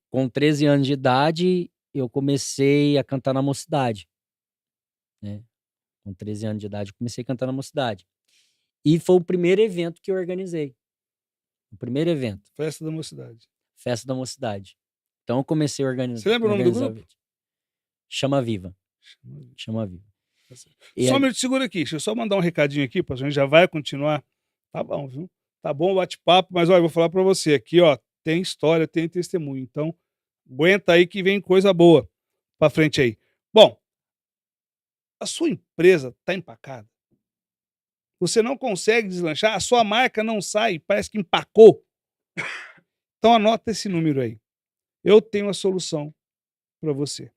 com 13 anos de idade, eu comecei a cantar na mocidade, né? Com 13 anos de idade, eu comecei a cantar na mocidade. E foi o primeiro evento que eu organizei. O primeiro evento. Festa da Mocidade. Festa da Mocidade. Então eu comecei a organizar. Você lembra o nome do grupo? Chama Viva. Chama Viva. Só um minuto, segura aqui. Deixa eu só mandar um recadinho aqui, a gente já vai continuar. Tá bom, viu? Tá bom o bate-papo, mas olha, eu vou falar para você aqui, ó, tem história, tem testemunho. Então, aguenta aí que vem coisa boa para frente aí. Bom, a sua empresa tá empacada? Você não consegue deslanchar? A sua marca não sai, parece que empacou. Então anota esse número aí. Eu tenho a solução para você.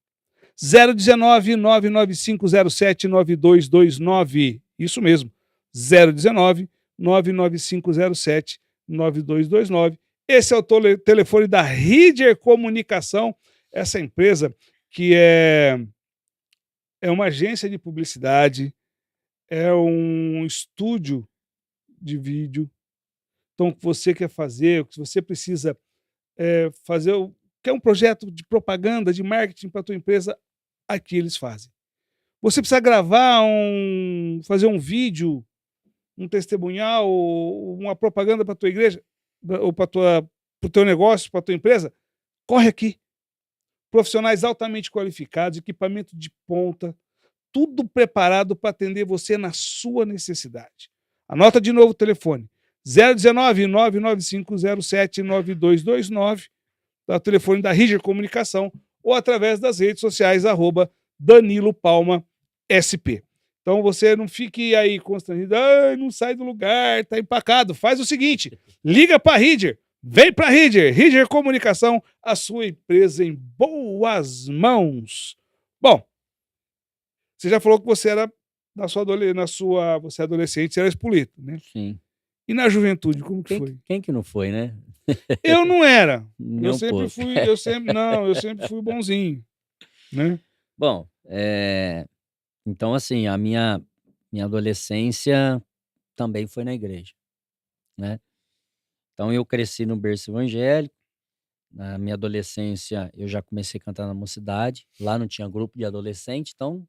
019 99507 9229. Isso mesmo. 019 99507 9229. Esse é o telefone da Ridger Comunicação, essa empresa que é uma agência de publicidade, é um estúdio de vídeo. Então, o que você quer fazer, o que você precisa fazer, quer um projeto de propaganda, de marketing para a tua empresa, aqui eles fazem. Você precisa gravar, fazer um vídeo, um testemunhal, uma propaganda para a tua igreja, ou para o teu negócio, para a tua empresa, corre aqui. Profissionais altamente qualificados, equipamento de ponta, tudo preparado para atender você na sua necessidade. Anota de novo o telefone. 019 99507 9229, o telefone da Ridger Comunicação, ou através das redes sociais, @Danilo Palma SP. Então você não fique aí constrangido, não sai do lugar, tá empacado. Faz o seguinte, liga para a Ridger, Vem pra Ridger, Ridger Comunicação, a sua empresa em boas mãos. Bom, você já falou que você era você é adolescente, você era espolito, né? Sim. E na juventude, como que foi? Quem que não foi, né? Eu não era. Nem um pouco. Eu sempre fui bonzinho, né? Bom, então assim, a minha adolescência também foi na igreja, né? Então eu cresci no berço evangélico. Na minha adolescência eu já comecei a cantar na mocidade. Lá não tinha grupo de adolescente, então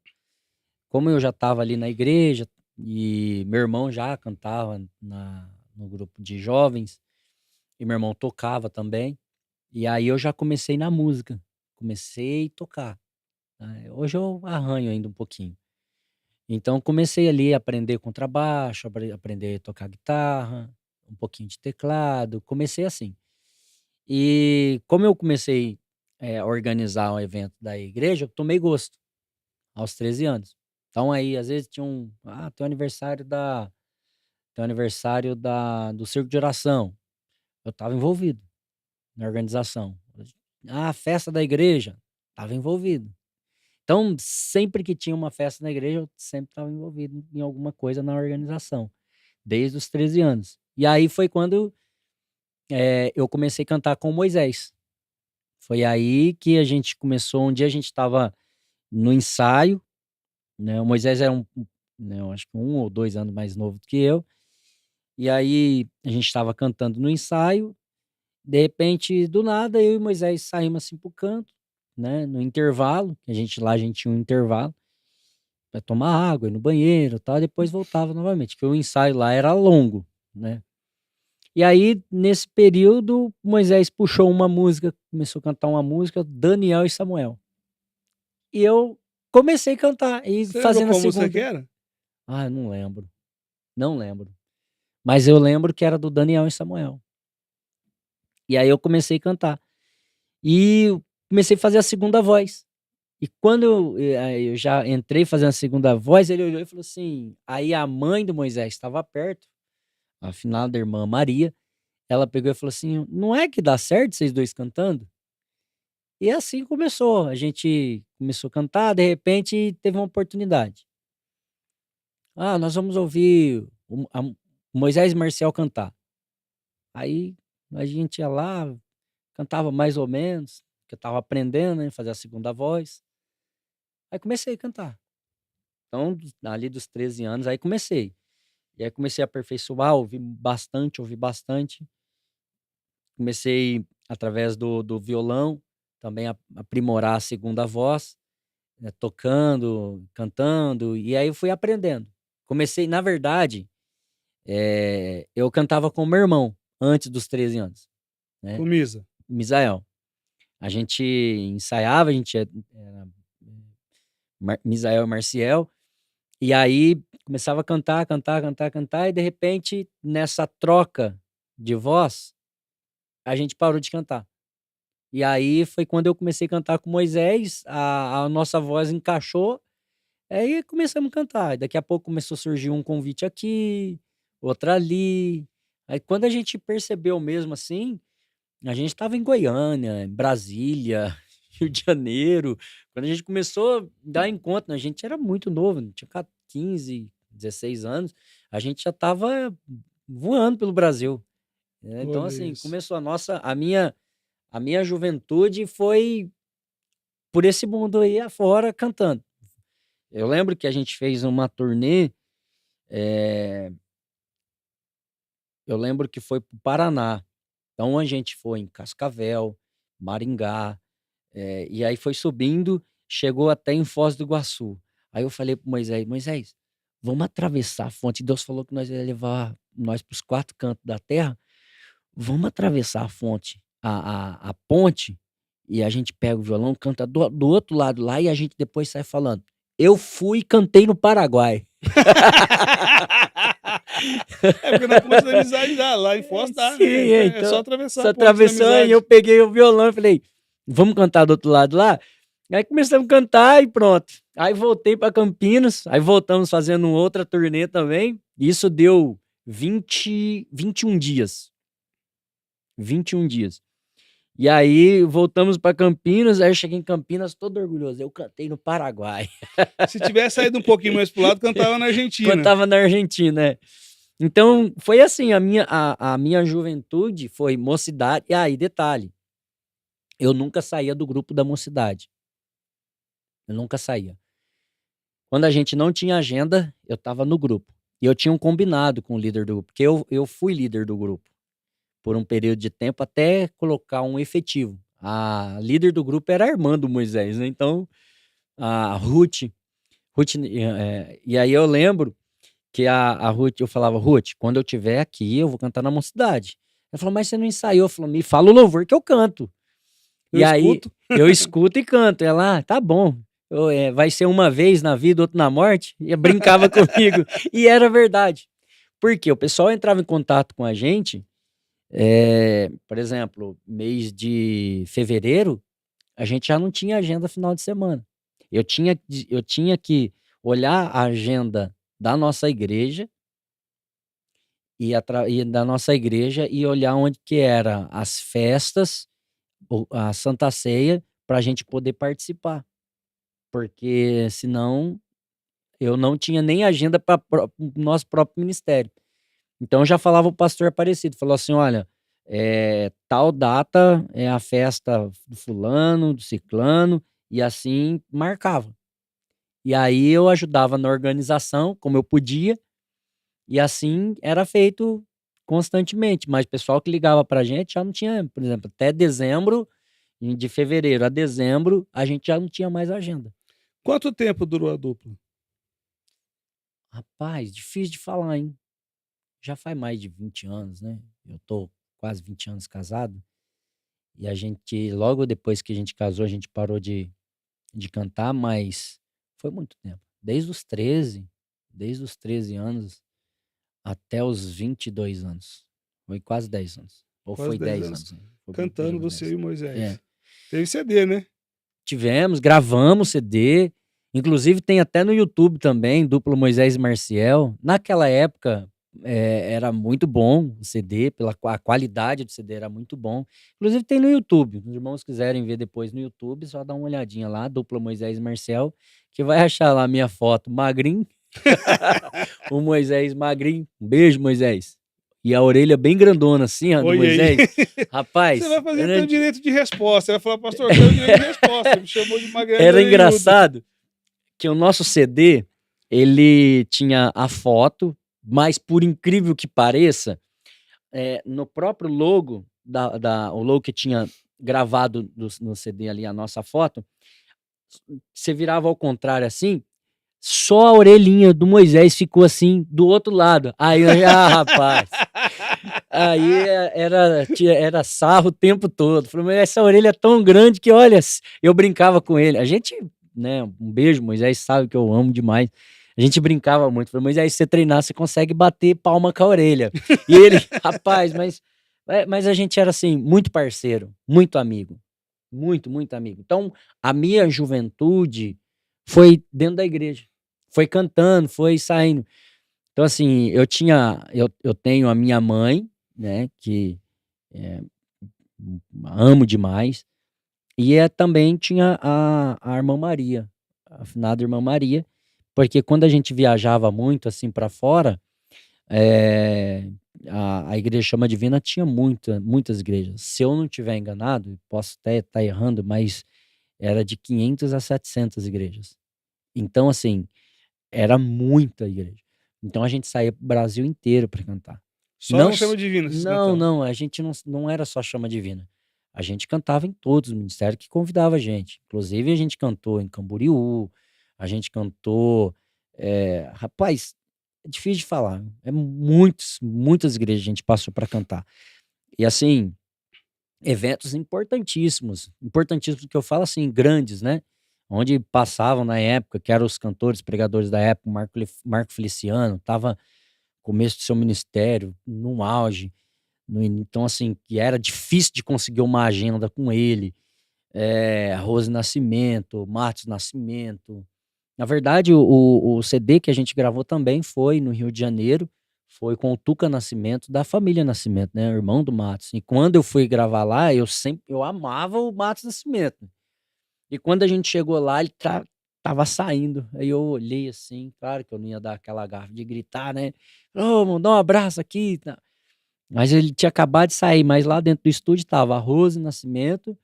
como eu já estava ali na igreja e meu irmão já cantava no grupo de jovens, e meu irmão tocava também, e aí eu já comecei na música, comecei a tocar, né. Hoje eu arranho ainda um pouquinho. Então comecei ali a aprender contrabaixo, aprender a tocar guitarra, um pouquinho de teclado, comecei assim. E como eu comecei, a organizar um evento da igreja, eu tomei gosto, aos 13 anos. Então aí, às vezes tem o aniversário do circo de oração, eu estava envolvido na organização. Festa da igreja, estava envolvido. Então, sempre que tinha uma festa na igreja, eu sempre estava envolvido em alguma coisa na organização, desde os 13 anos. E aí foi quando, eu comecei a cantar com o Moisés. Foi aí que a gente começou. Um dia a gente estava no ensaio, né, o Moisés era né, eu acho que 1 ou 2 anos mais novo do que eu, e aí a gente estava cantando no ensaio, de repente, do nada, eu e Moisés saímos assim para o canto, né, no intervalo, que a gente tinha um intervalo, para tomar água, ir no banheiro e tal, e depois voltava novamente, porque o ensaio lá era longo, né. E aí, nesse período, Moisés puxou uma música, começou a cantar uma música, Daniel e Samuel. E eu comecei a cantar, e Você lembra fazendo a qual música que segunda. era? Eu não lembro, não lembro. Mas eu lembro que era do Daniel e Samuel. E aí eu comecei a cantar. E comecei a fazer a segunda voz. E quando aí eu já entrei fazendo a segunda voz, ele olhou e falou assim, aí a mãe do Moisés estava perto, a finada irmã Maria, ela pegou e falou assim: "Não é que dá certo vocês 2 cantando?". E assim começou, a gente começou a cantar, de repente teve uma oportunidade. Nós vamos ouvir o Moisés e Marcial cantar". Aí a gente ia lá, cantava mais ou menos, que eu estava aprendendo, né, fazer a segunda voz. Aí comecei a cantar. Então, ali dos 13 anos, aí comecei. E aí comecei a aperfeiçoar, ouvir bastante. Comecei através do violão, também aprimorar a segunda voz, né, tocando, cantando, e aí eu fui aprendendo. Comecei, na verdade, eu cantava com o meu irmão, antes dos 13 anos, né, Comisa. Misael. A gente ensaiava, a gente era Misael e Marciel, e aí começava a cantar, cantar, cantar, cantar, e de repente, nessa troca de voz, a gente parou de cantar. E aí foi quando eu comecei a cantar com Moisés, a nossa voz encaixou, aí começamos a cantar. E daqui a pouco começou a surgir um convite aqui, outro ali. Aí quando a gente percebeu mesmo assim, a gente estava em Goiânia, em Brasília, Rio de Janeiro. Quando a gente começou a dar encontro, né, a gente era muito novo, tinha 15, 16 anos, a gente já estava voando pelo Brasil, né. Então, Olha assim, isso. começou a minha juventude foi por esse mundo aí afora cantando. Eu lembro que a gente fez uma turnê, eh, eu lembro que foi para o Paraná. Então a gente foi em Cascavel, Maringá, e aí foi subindo, chegou até em Foz do Iguaçu. Aí eu falei para Moisés: "Moisés, vamos atravessar a fonte, Deus falou que nós ia levar nós para os 4 cantos da terra, vamos atravessar a fonte, a ponte, e a gente pega o violão, canta do outro lado lá, e a gente depois sai falando: 'Eu fui e cantei no Paraguai'". É porque na ponte da amizade dá, lá em Foz dá, Sim, é só então, atravessar só a ponte da atravessando, e eu amizade. peguei o violão e falei: "Vamos cantar do outro lado lá?". Aí começamos a cantar e pronto. Aí voltei para Campinas, aí voltamos fazendo outra turnê também, e isso deu 21 dias. 21 dias. E aí voltamos para Campinas, aí eu cheguei em Campinas todo orgulhoso. Eu cantei no Paraguai. Se tivesse saído um pouquinho mais pro lado, cantava na Argentina. Cantava na Argentina, é. Então, foi assim, a minha juventude foi mocidade. E aí, detalhe, eu nunca saía do grupo da mocidade. Eu nunca saía. Quando a gente não tinha agenda, eu estava no grupo. E eu tinha um combinado com o líder do grupo, porque eu fui líder do grupo por um período de tempo até colocar um efetivo. A líder do grupo era a irmã do Moisés, né? Então, a Ruth, e aí eu lembro que a Ruth, eu falava, Ruth, quando eu estiver aqui, eu vou cantar na mocidade. Ela falou, mas você não ensaiou? Eu falei, me fala o louvor que eu canto. Eu E aí, escuto. eu escuto e canto. Ela, tá bom. Vai ser uma vez na vida, outra na morte. E brincava comigo. E era verdade. Porque o pessoal entrava em contato com a gente, por exemplo, mês de fevereiro, a gente já não tinha agenda final de semana. Eu tinha que olhar a agenda da nossa igreja e da nossa igreja e olhar onde que era as festas, a Santa Ceia, para a gente poder participar. Porque senão eu não tinha nem agenda para o nosso próprio ministério. Então eu já falava o pastor Aparecido, falou assim, olha, tal data é a festa do fulano, do ciclano, e assim marcava. E aí eu ajudava na organização, como eu podia, e assim era feito constantemente. Mas o pessoal que ligava pra gente já não tinha, por exemplo, até dezembro, de fevereiro a dezembro, a gente já não tinha mais agenda. Quanto tempo durou a dupla? Rapaz, difícil de falar, hein? Já faz mais de 20 anos, né? Eu tô quase 20 anos casado. E a gente, logo depois que a gente casou, a gente parou de cantar, mas foi muito tempo. Desde os 13 anos até os 22 anos. Foi quase 10 anos. Ou Quase foi 10 10 anos. anos. Né? Foi um Cantando pouquinho mais você 10. e o Moisés. É. Teve CD, né? Tivemos, gravamos CD. Inclusive tem até no YouTube também, duplo Moisés e Marciel. Naquela época era muito bom o CD, a qualidade do CD era muito bom. Inclusive tem no YouTube. Se os irmãos quiserem ver depois no YouTube, só dá uma olhadinha lá, duplo Moisés e Marciel, que vai achar lá a minha foto magrinho. O Moisés magrinho. Um beijo, Moisés. E a orelha bem grandona assim, ó, do Oi, Moisés. aí. Rapaz, Você vai fazer era, teu direito de resposta. Você vai falar, pastor, eu tenho direito de resposta. Você me chamou de magrelo. era engraçado que o nosso CD, ele tinha a foto, mas por incrível que pareça, no próprio logo, o logo que tinha gravado no CD ali, a nossa foto, você virava ao contrário assim, só a orelhinha do Moisés ficou assim, do outro lado. Aí, rapaz, aí era sarro o tempo todo. Falei, mas essa orelha é tão grande que, olha, eu brincava com ele. A gente, né, um beijo, Moisés sabe que eu amo demais. A gente brincava muito. Falei, Moisés, se você treinar, você consegue bater palma com a orelha. E ele, rapaz, mas a gente era assim, muito parceiro, muito amigo. Muito, muito amigo. Então, a minha juventude foi dentro da igreja. Foi cantando, foi saindo. Então, assim, eu tenho a minha mãe, né, que amo demais, e também tinha a irmã Maria, a afinada irmã Maria, porque quando a gente viajava muito, assim, para fora, a igreja Chama Divina tinha muitas igrejas. Se eu não estiver enganado, posso até estar errando, mas era de 500 a 700 igrejas. Então, assim, era muita igreja. Então a gente saía pro Brasil inteiro para cantar. Só Não, a Chama Divina vocês não, cantavam? não, a gente não era só Chama Divina. A gente cantava em todos os ministérios que convidava a gente. Inclusive a gente cantou em Camboriú, a gente cantou, rapaz, é difícil de falar. Muitas igrejas a gente passou para cantar. E assim, eventos importantíssimos que eu falo assim, grandes, né? Onde passavam na época, que eram os cantores, pregadores da época, Marco Feliciano, estava no começo do seu ministério, no auge. Então, assim, que era difícil de conseguir uma agenda com ele. Rose Nascimento, Marcos Nascimento. Na verdade, o CD que a gente gravou também foi no Rio de Janeiro, foi com o Tuca Nascimento, da família Nascimento, né? Irmão do Matos. E quando eu fui gravar lá, eu amava o Matos Nascimento. E quando a gente chegou lá, ele tava saindo. Aí eu olhei assim, claro que eu não ia dar aquela garra de gritar, né? Ô, mano, dá um abraço aqui. Tá? Mas ele tinha acabado de sair, mas lá dentro do estúdio tava a Rose Nascimento,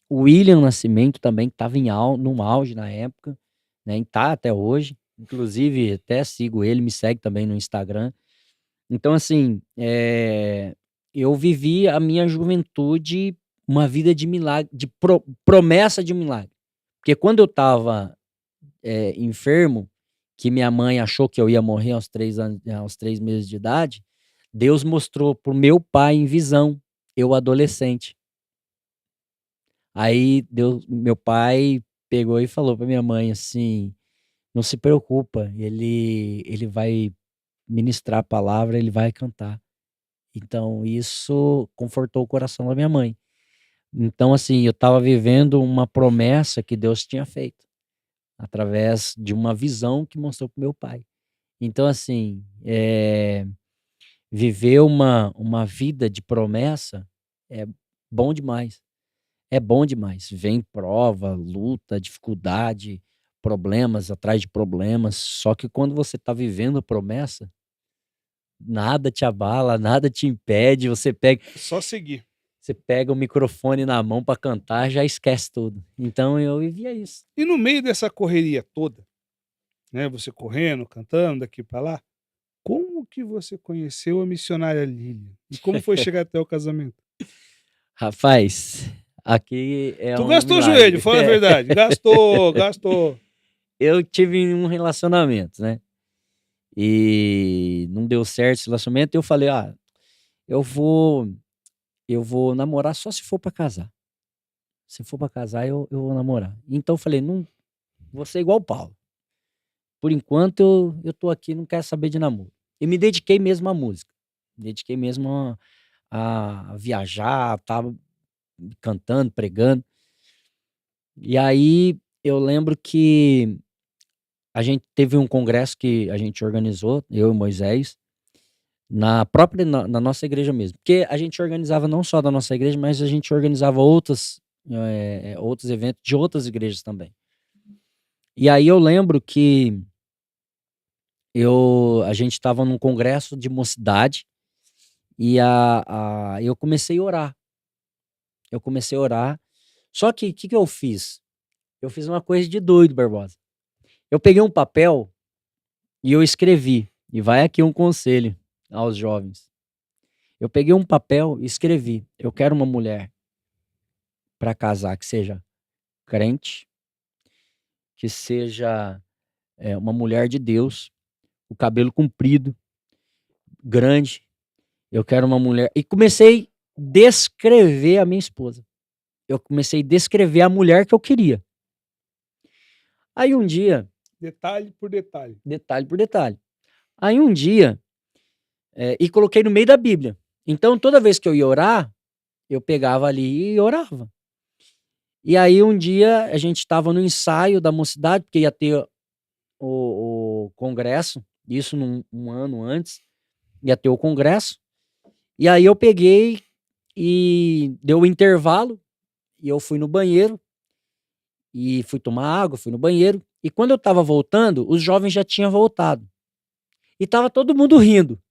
o William Nascimento também, que tava no auge na época, né? E tá até hoje. Inclusive, até sigo ele, me segue também no Instagram. Então, assim, eu vivi a minha juventude uma vida de milagre, de promessa de milagre. Porque quando eu tava enfermo, que minha mãe achou que eu ia morrer aos 3 anos, aos 3 meses de idade, Deus mostrou pro meu pai em visão, eu adolescente. Aí meu pai pegou e falou pra minha mãe assim: não se preocupa, ele vai ministrar a palavra, ele vai cantar. Então isso confortou o coração da minha mãe. Então, assim, eu estava vivendo uma promessa que Deus tinha feito, através de uma visão que mostrou para meu pai. Então, assim, viver uma vida de promessa é bom demais. É bom demais. Vem prova, luta, dificuldade, problemas atrás de problemas. Só que quando você está vivendo a promessa, nada te abala, nada te impede. Só seguir. Você pega o microfone na mão para cantar, já esquece tudo. Então eu vivia isso. E no meio dessa correria toda, né, você correndo, cantando daqui para lá, como que você conheceu a missionária Lilian? E como foi chegar até o casamento? Rapaz, aqui é Tu um gastou o milagre. joelho, fala a verdade. Gastou. Eu tive um relacionamento, né? E não deu certo esse relacionamento. Eu falei, eu vou namorar só se for para casar. Se for para casar, eu vou namorar. Então eu falei, não vou ser igual o Paulo. Por enquanto eu tô aqui, não quero saber de namoro. E me dediquei mesmo à música. Me dediquei mesmo a viajar, tava cantando, pregando. E aí eu lembro que a gente teve um congresso que a gente organizou, eu e Moisés, na nossa igreja mesmo. Porque a gente organizava não só da nossa igreja, mas a gente organizava outros eventos de outras igrejas também. E aí eu lembro que a gente estava num congresso de mocidade e eu comecei a orar. Eu comecei a orar. Só que o que eu fiz? Eu fiz uma coisa de doido, Barbosa. Eu peguei um papel e eu escrevi. E vai aqui um conselho aos jovens. Eu peguei um papel e escrevi: eu quero uma mulher para casar que seja crente, que seja uma mulher de Deus, o cabelo comprido, grande. Eu quero uma mulher. E comecei a descrever a minha esposa. Eu comecei a descrever a mulher que eu queria. Aí um dia, Detalhe por detalhe. detalhe por detalhe. Aí um dia, e coloquei no meio da Bíblia. Então toda vez que eu ia orar, eu pegava ali e orava. E aí um dia a gente estava no ensaio da mocidade, porque ia ter o congresso, isso um ano antes, ia ter o congresso. E aí eu peguei e deu o intervalo, e eu fui no banheiro, e fui tomar água, fui no banheiro. E quando eu estava voltando, os jovens já tinham voltado. E tava todo mundo rindo,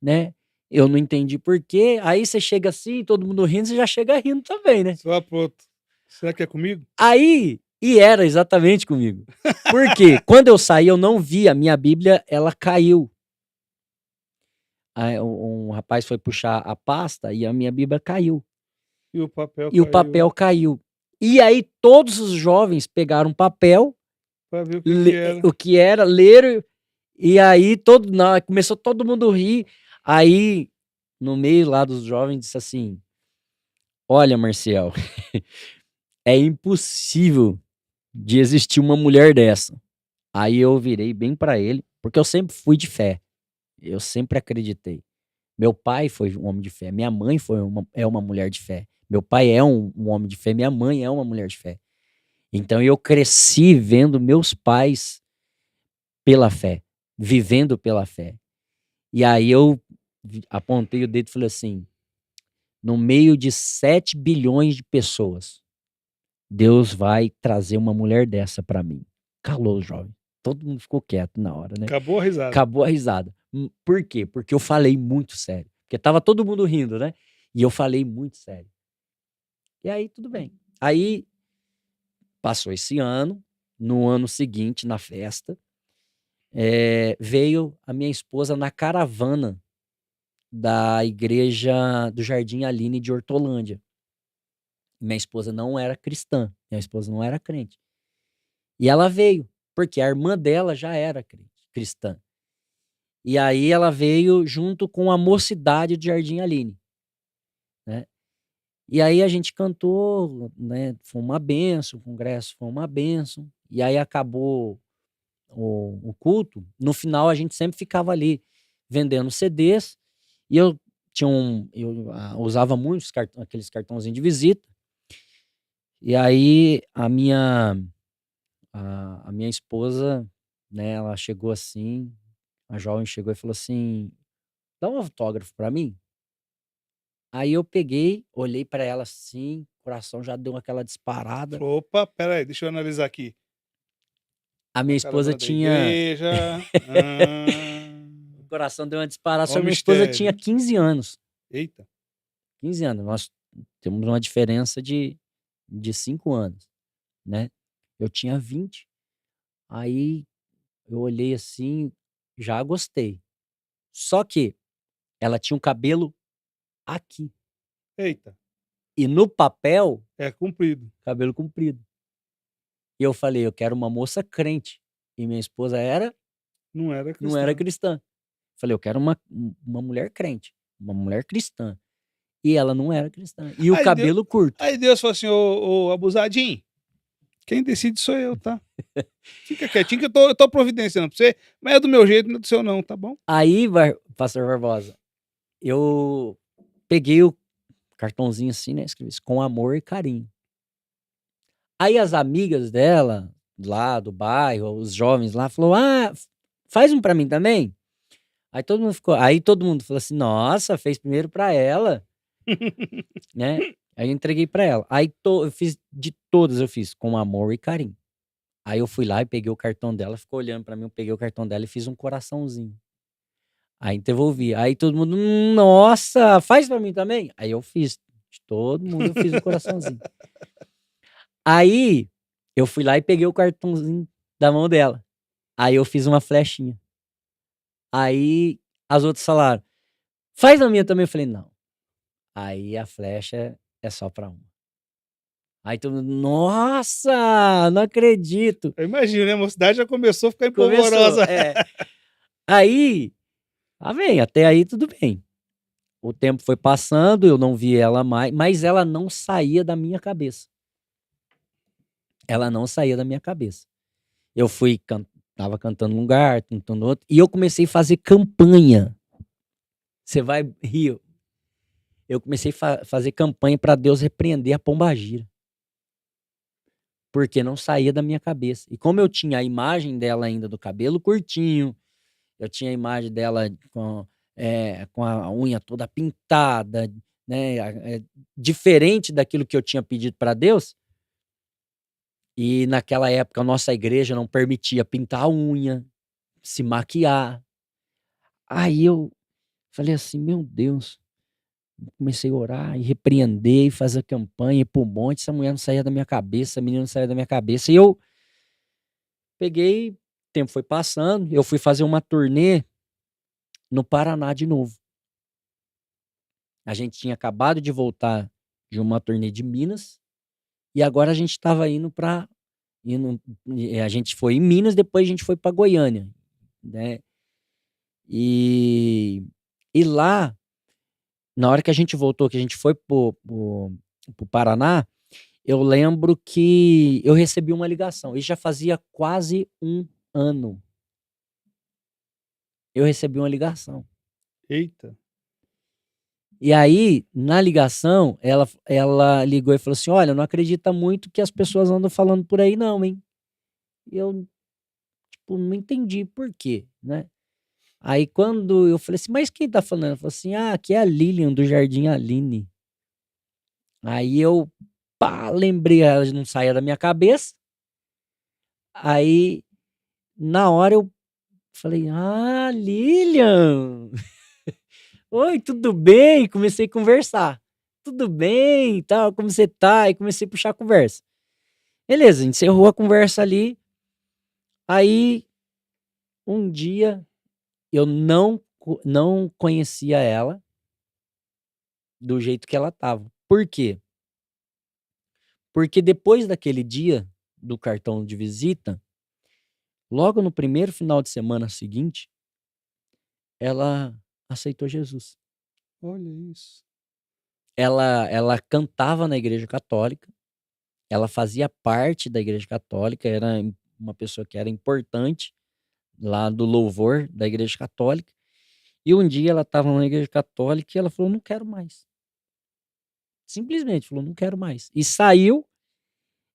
né? Eu não entendi por quê. Aí você chega assim, todo mundo rindo, você já chega rindo também, né? Só pronto. Será que é comigo? Aí, e era exatamente comigo. Por quê? Quando eu saí, eu não vi a minha Bíblia, ela caiu. Aí, um rapaz foi puxar a pasta e a minha Bíblia caiu. E o papel E o papel caiu. E aí todos os jovens pegaram papel, para ver o que era. o que era, leram, e aí começou todo mundo a rir. Aí, no meio lá dos jovens, disse assim: olha, Marcial, é impossível de existir uma mulher dessa. Aí eu virei bem para ele, porque eu sempre fui de fé. Eu sempre acreditei. Meu pai foi um homem de fé, minha mãe é uma mulher de fé. Meu pai é um homem de fé, minha mãe é uma mulher de fé. Então eu cresci vendo meus pais pela fé, vivendo pela fé. E aí eu apontei o dedo e falei assim, no meio de 7 bilhões de pessoas, Deus vai trazer uma mulher dessa pra mim. Calou, jovem. Todo mundo ficou quieto na hora, né? Acabou a risada. Acabou a risada. Por quê? Porque eu falei muito sério. Porque tava todo mundo rindo, né? E eu falei muito sério. E aí, tudo bem. Aí, passou esse ano. No ano seguinte, na festa, veio a minha esposa na caravana da igreja do Jardim Aline de Hortolândia. Minha esposa não era cristã. Minha esposa não era crente. E ela veio, porque a irmã dela já era cristã. E aí ela veio junto com a mocidade do Jardim Aline, né? E aí a gente cantou, né? Foi uma bênção, o congresso foi uma bênção. E aí acabou o culto. No final a gente sempre ficava ali vendendo CDs. E eu usava muito aqueles cartãozinhos de visita. E aí a minha esposa, né? Ela chegou assim, a jovem chegou e falou assim: dá um autógrafo pra mim? Aí eu peguei, olhei pra ela assim, o coração já deu aquela disparada. Falou, opa, pera aí, deixa eu analisar aqui. A minha Na esposa caravana da tinha. igreja. O coração deu uma disparada. Ó Só o minha esposa mistério. tinha 15 anos. Eita. 15 anos. Nós temos uma diferença de 5 anos, né? Eu tinha 20. Aí eu olhei assim, já gostei. Só que ela tinha um cabelo aqui. Eita. E no papel, É cumprido. cabelo comprido. E eu falei, eu quero uma moça crente. E minha esposa Não era cristã. não era cristã. Falei, eu quero uma mulher crente, uma mulher cristã. E ela não era cristã. E o Aí cabelo curto. Aí Deus falou assim, ô abusadinho, quem decide sou eu, tá? Fica quietinho que eu tô providenciando pra você, mas é do meu jeito, não é do seu não, tá bom? Aí, pastor Barbosa, eu peguei o cartãozinho assim, né? Escrevi isso, com amor e carinho. Aí as amigas dela, lá do bairro, os jovens lá, falou: ah, faz um pra mim também. Aí todo mundo falou assim: nossa, fez primeiro pra ela, né? Aí eu entreguei pra ela. Aí eu fiz de todas, eu fiz com amor e carinho. Aí eu fui lá e peguei o cartão dela, ficou olhando pra mim, eu peguei o cartão dela e fiz um coraçãozinho. Aí devolvi. Aí todo mundo, nossa, faz pra mim também? Aí eu fiz, de todo mundo eu fiz um coraçãozinho. Aí eu fui lá e peguei o cartãozinho da mão dela. Aí eu fiz uma flechinha. Aí as outras falaram, faz na minha também. Eu falei, não. Aí a flecha é só pra uma. Aí todo mundo, nossa, não acredito. Eu imagino, né? A mocidade já começou a ficar Começou, empolvorosa. Aí, até aí tudo bem. O tempo foi passando, eu não vi ela mais, mas ela não saía da minha cabeça. Ela não saía da minha cabeça. Eu tava cantando num lugar, cantando no outro, e eu comecei a fazer campanha. Você vai rir. Eu comecei a fazer campanha para Deus repreender a pombagira. Porque não saía da minha cabeça. E como eu tinha a imagem dela ainda do cabelo curtinho, eu tinha a imagem dela com a unha toda pintada, né, diferente daquilo que eu tinha pedido para Deus. E naquela época a nossa igreja não permitia pintar a unha, se maquiar. Aí eu falei assim, meu Deus. Comecei a orar e repreender e fazer campanha, ir pro monte. Essa mulher não saía da minha cabeça, essa menina não saía da minha cabeça. E eu peguei, o tempo foi passando, eu fui fazer uma turnê no Paraná de novo. A gente tinha acabado de voltar de uma turnê de Minas e agora a gente estava indo para a gente foi em Minas, depois a gente foi para Goiânia, né? E lá, na hora que a gente voltou, que a gente foi pro Paraná, eu lembro que eu recebi uma ligação. Isso já fazia quase 1 ano. Eu recebi uma ligação. Eita. E aí, na ligação, ela ligou e falou assim: olha, não acredita muito que as pessoas andam falando por aí, não, hein? E eu, tipo, não entendi por quê, né? Aí quando eu falei assim, mas quem tá falando? Ela falou assim, aqui é a Lilian do Jardim Aline. Aí eu, pá, lembrei, ela não saía da minha cabeça. Aí, na hora eu falei, Lilian! Oi, tudo bem? Comecei a conversar. Tudo bem e tal, como você tá? E comecei a puxar a conversa. Beleza, encerrou a conversa ali. Aí, um dia, eu não conhecia ela do jeito que ela tava. Por quê? Porque depois daquele dia do cartão de visita, logo no primeiro final de semana seguinte, ela aceitou Jesus. Olha isso. Ela cantava na igreja católica, ela fazia parte da igreja católica, era uma pessoa que era importante lá do louvor da igreja católica. E um dia ela estava na igreja católica e ela falou: não quero mais. Simplesmente falou: não quero mais. E saiu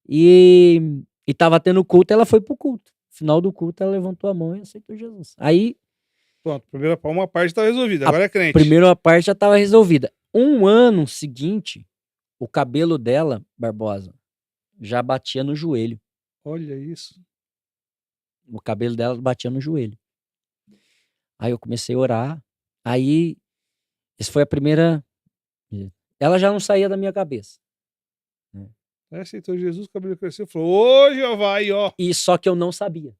e estava tendo culto, ela foi pro culto. No final do culto, ela levantou a mão e aceitou Jesus. Aí, Pronto, uma parte tá resolvida. a Agora é crente. primeira parte já estava resolvida. Um ano seguinte, o cabelo dela, Barbosa, já batia no joelho. Olha isso. O cabelo dela batia no joelho. Aí eu comecei a orar. Aí, essa foi a primeira. Ela já não saía da minha cabeça. Aí aceitou Jesus, o cabelo cresceu, falou: ô Jeová, aí ó. E só que eu não sabia.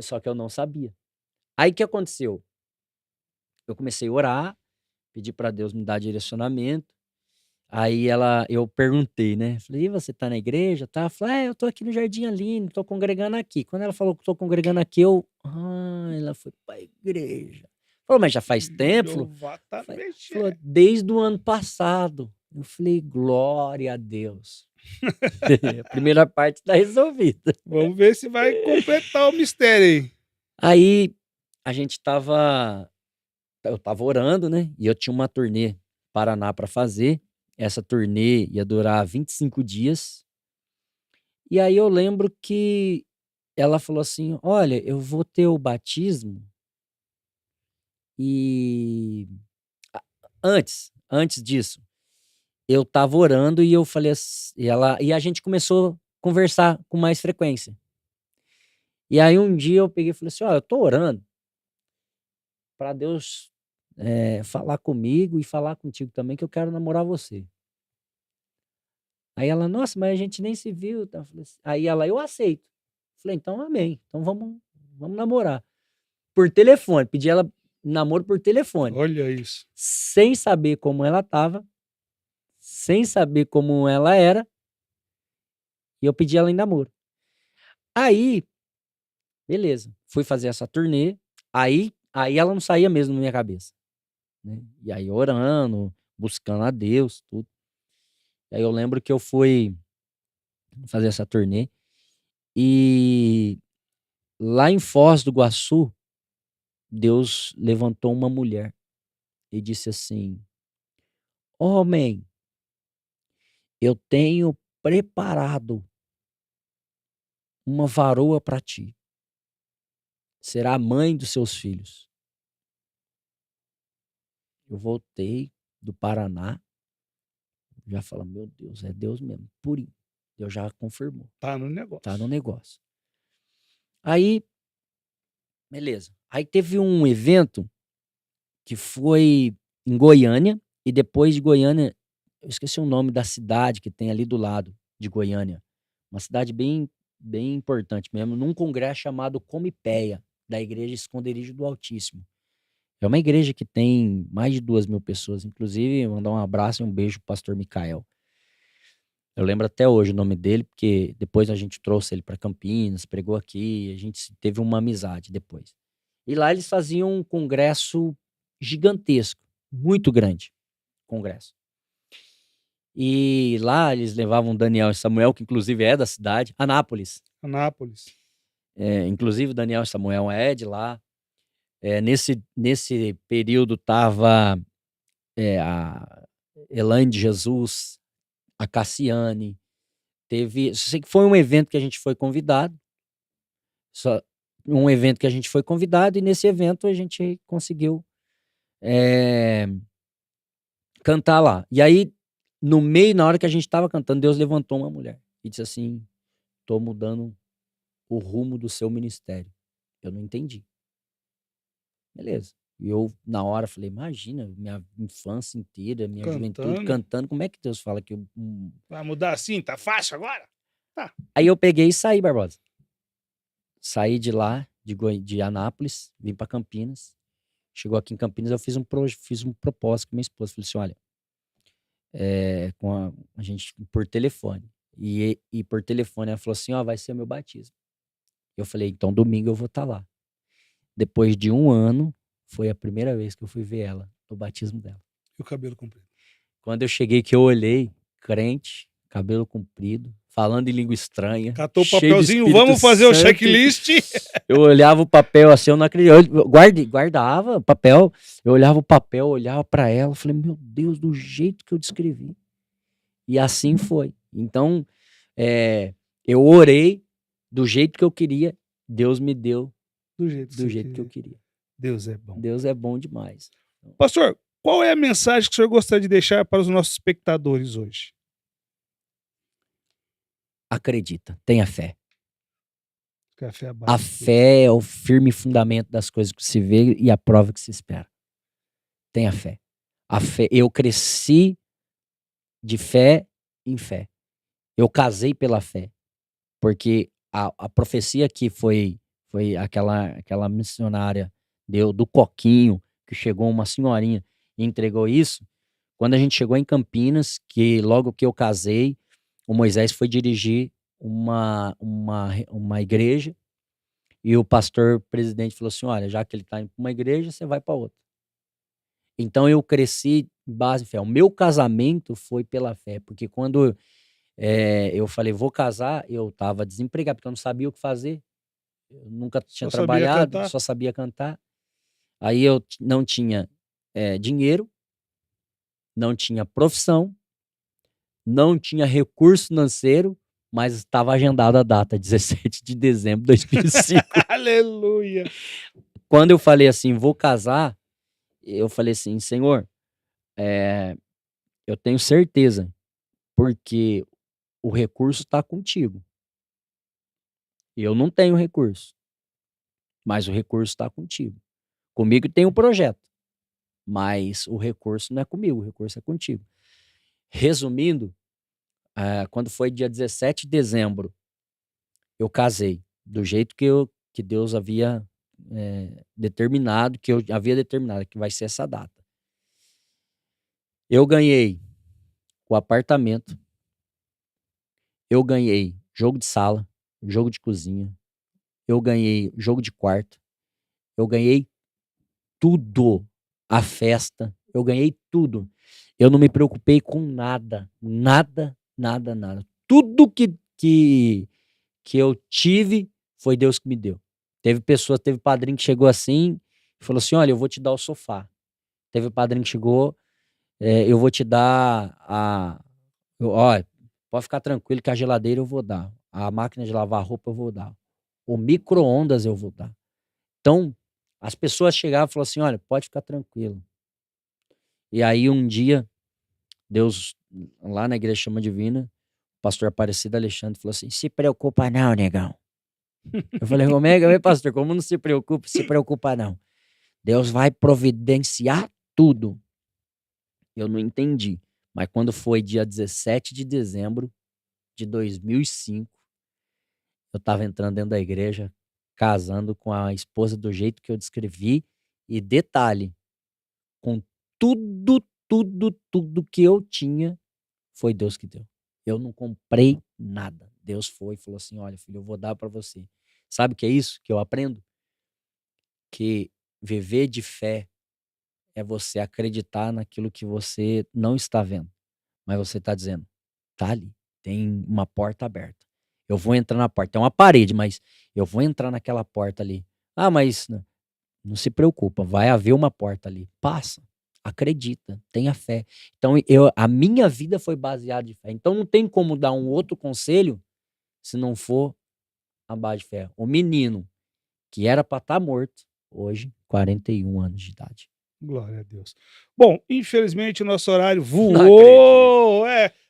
Só que eu não sabia. Aí o que aconteceu? Eu comecei a orar, pedi para Deus me dar direcionamento. Aí eu perguntei, né? Falei, e você tá na igreja? Tá? Ela falou, eu tô aqui no Jardim Aline, tô congregando aqui. Quando ela falou que tô congregando aqui, ela foi pra igreja. Falou, mas já faz tempo? Jeová tá Falou, mexendo. desde o ano passado. Eu falei, glória a Deus. A primeira parte tá resolvida. Vamos ver se vai completar o mistério aí. Aí eu tava orando, né? E eu tinha uma turnê Paraná para fazer. Essa turnê ia durar 25 dias. E aí eu lembro que ela falou assim: olha, eu vou ter o batismo e antes disso, eu tava orando e eu falei e a gente começou a conversar com mais frequência. E aí um dia eu peguei e falei assim: olha, eu tô orando para Deus falar comigo e falar contigo também, que eu quero namorar você. Aí ela, nossa, mas a gente nem se viu. Tá? Aí ela, eu aceito. Falei, então amém. Então vamos namorar. Por telefone. Pedi ela namoro por telefone. Olha isso. Sem saber como ela tava. Sem saber como ela era. E eu pedi ela em namoro. Aí, beleza. Fui fazer essa turnê. Aí ela não saía mesmo na minha cabeça. Né? E aí orando, buscando a Deus, tudo. E aí eu lembro que eu fui fazer essa turnê. E lá em Foz do Iguaçu, Deus levantou uma mulher e disse assim: homem, eu tenho preparado uma varoa para ti. Será a mãe dos seus filhos. Eu voltei do Paraná, já falando, meu Deus, é Deus mesmo, purinho. Deus já confirmou. Tá no negócio. Tá no negócio. Aí, beleza. Aí teve um evento que foi em Goiânia, e depois de Goiânia, eu esqueci o nome da cidade que tem ali do lado de Goiânia. Uma cidade bem importante mesmo, num congresso chamado Comipeia, da Igreja Esconderijo do Altíssimo. É uma igreja que tem mais de 2.000 pessoas, inclusive mandar um abraço e um beijo pro pastor Micael. Eu lembro até hoje o nome dele, porque depois a gente trouxe ele para Campinas, pregou aqui, a gente teve uma amizade depois. E lá eles faziam um congresso gigantesco, muito grande, congresso. E lá eles levavam Daniel e Samuel, que inclusive é da cidade, Anápolis. Anápolis. Inclusive Daniel e Samuel é de lá. Nesse período tava a Elaine de Jesus, a Cassiane. Sei que foi um evento que a gente foi convidado. Só um evento que a gente foi convidado, e nesse evento a gente conseguiu cantar lá. E aí, no meio, na hora que a gente tava cantando, Deus levantou uma mulher e disse assim: tô mudando o rumo do seu ministério. Eu não entendi. Beleza. E eu, na hora, falei: imagina, minha infância inteira, minha juventude Cantando. cantando, como é que Deus fala que eu. Vai mudar assim? Tá fácil agora? Aí eu peguei e saí, Barbosa. Saí de lá, de Anápolis, vim para Campinas. Chegou aqui em Campinas, eu fiz um propósito com minha esposa. Falei assim: olha, com a gente por telefone. E por telefone ela falou assim: ó, vai ser o meu batismo. Eu falei: então domingo eu vou estar lá. Depois de 1 ano, foi a primeira vez que eu fui ver ela, no batismo dela. E o cabelo comprido. Quando eu cheguei, que eu olhei, crente, cabelo comprido, falando em língua estranha. Catou o cheio do papelzinho, Espírito vamos fazer o Santo. checklist. Eu olhava o papel assim, eu não acredito. Eu guardava o papel, eu olhava o papel, olhava pra ela, falei: meu Deus, do jeito que eu descrevi. E assim foi. Então, eu orei do jeito que eu queria, Deus me deu Do jeito que do você jeito que eu queria. queria. Deus é bom. Deus é bom demais. Pastor, qual é a mensagem que o senhor gostaria de deixar para os nossos espectadores hoje? Acredita, tenha fé. Café A abaixo. fé é o firme fundamento das coisas que se vê e a prova que se espera. Tenha fé. A fé, eu cresci de fé em fé. Eu casei pela fé, porque a profecia que foi aquela missionária do coquinho, que chegou uma senhorinha e entregou isso. Quando a gente chegou em Campinas, que logo que eu casei, o Moisés foi dirigir uma igreja, e o pastor presidente falou assim: olha, já que ele está indo para uma igreja, você vai para outra. Então eu cresci em base de fé. O meu casamento foi pela fé, porque quando eu falei: vou casar, eu estava desempregado, porque eu não sabia o que fazer. Eu nunca tinha Só sabia trabalhado, cantar? só sabia cantar. Aí eu não tinha dinheiro, não tinha profissão, não tinha recurso financeiro, mas estava agendada a data, 17 de dezembro de 2005. Aleluia. Quando eu falei assim: vou casar, eu falei assim: Senhor, eu tenho certeza, porque o recurso está contigo. Eu não tenho recurso, mas o recurso está contigo. Comigo tem um projeto, mas o recurso não é comigo, o recurso é contigo. Resumindo, quando foi dia 17 de dezembro, eu casei do jeito que Deus havia determinado, que eu havia determinado, que vai ser essa data. Eu ganhei o apartamento, eu ganhei jogo de sala, jogo de cozinha, eu ganhei jogo de quarto, eu ganhei tudo, a festa, eu ganhei tudo. Eu não me preocupei com nada, nada, nada, nada. Tudo que eu tive foi Deus que me deu. Teve padrinho que chegou assim e falou assim: olha, eu vou te dar o sofá. Teve padrinho que chegou, eu vou te dar olha, pode ficar tranquilo que a geladeira eu vou dar. A máquina de lavar roupa eu vou dar. O micro-ondas eu vou dar. Então, as pessoas chegavam e falavam assim: olha, pode ficar tranquilo. E aí um dia, Deus, lá na igreja Chama Divina, o pastor Aparecido Alexandre falou assim: se preocupa não, negão. Eu falei: como é que é, pastor? Como não se preocupa? Se preocupa não. Deus vai providenciar tudo. Eu não entendi. Mas quando foi dia 17 de dezembro de 2005, eu estava entrando dentro da igreja, casando com a esposa do jeito que eu descrevi. E detalhe, com tudo que eu tinha, foi Deus que deu. Eu não comprei nada. Deus foi e falou assim: olha, filho, eu vou dar para você. Sabe o que é isso que eu aprendo? Que viver de fé é você acreditar naquilo que você não está vendo, mas você está dizendo: tá ali, tem uma porta aberta. Eu vou entrar na porta. Tem uma parede, mas eu vou entrar naquela porta ali. Ah, mas não se preocupa, vai haver uma porta ali. Passa, acredita, tenha fé. Então a minha vida foi baseada em fé. Então não tem como dar um outro conselho se não for a base de fé. O menino que era para estar morto, hoje, 41 anos de idade. Glória a Deus. Bom, infelizmente o nosso horário Não voou.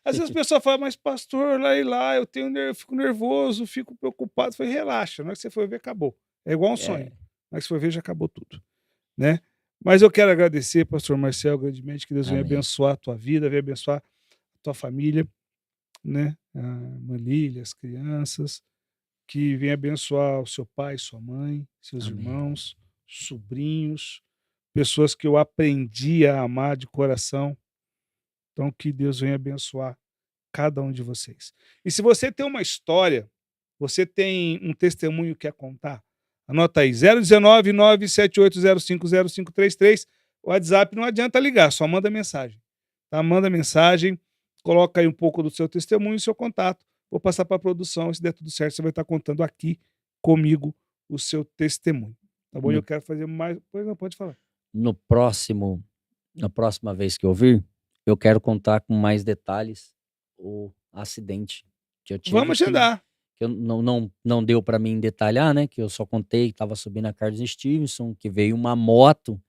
Às vezes a pessoa fala, mas pastor, lá, eu fico nervoso, fico preocupado. Eu falei, relaxa, na hora que você for ver, acabou. É igual um sonho. Na hora que você for ver, já acabou tudo, né? Mas eu quero agradecer, pastor Marcel, grandemente, que Deus venha Amém. abençoar a tua vida, venha abençoar a tua família, né? A irmã Lília, as crianças, que venha abençoar o seu pai, sua mãe, seus Amém. irmãos, sobrinhos, pessoas que eu aprendi a amar de coração. Então, que Deus venha abençoar cada um de vocês. E se você tem uma história, você tem um testemunho que quer contar, anota aí, 019-978050533. O WhatsApp não adianta ligar, só manda mensagem. Tá? Manda mensagem, coloca aí um pouco do seu testemunho e seu contato. Vou passar para a produção, se der tudo certo, você vai estar contando aqui comigo o seu testemunho. Tá bom? No- Eu quero fazer mais. Pois não, pode falar. Na próxima vez que eu vir, eu quero contar com mais detalhes o acidente que eu tive, Vamos agendar. que eu não deu para mim detalhar, né? Que eu só contei que estava subindo a Carlos Stevenson, que veio uma moto,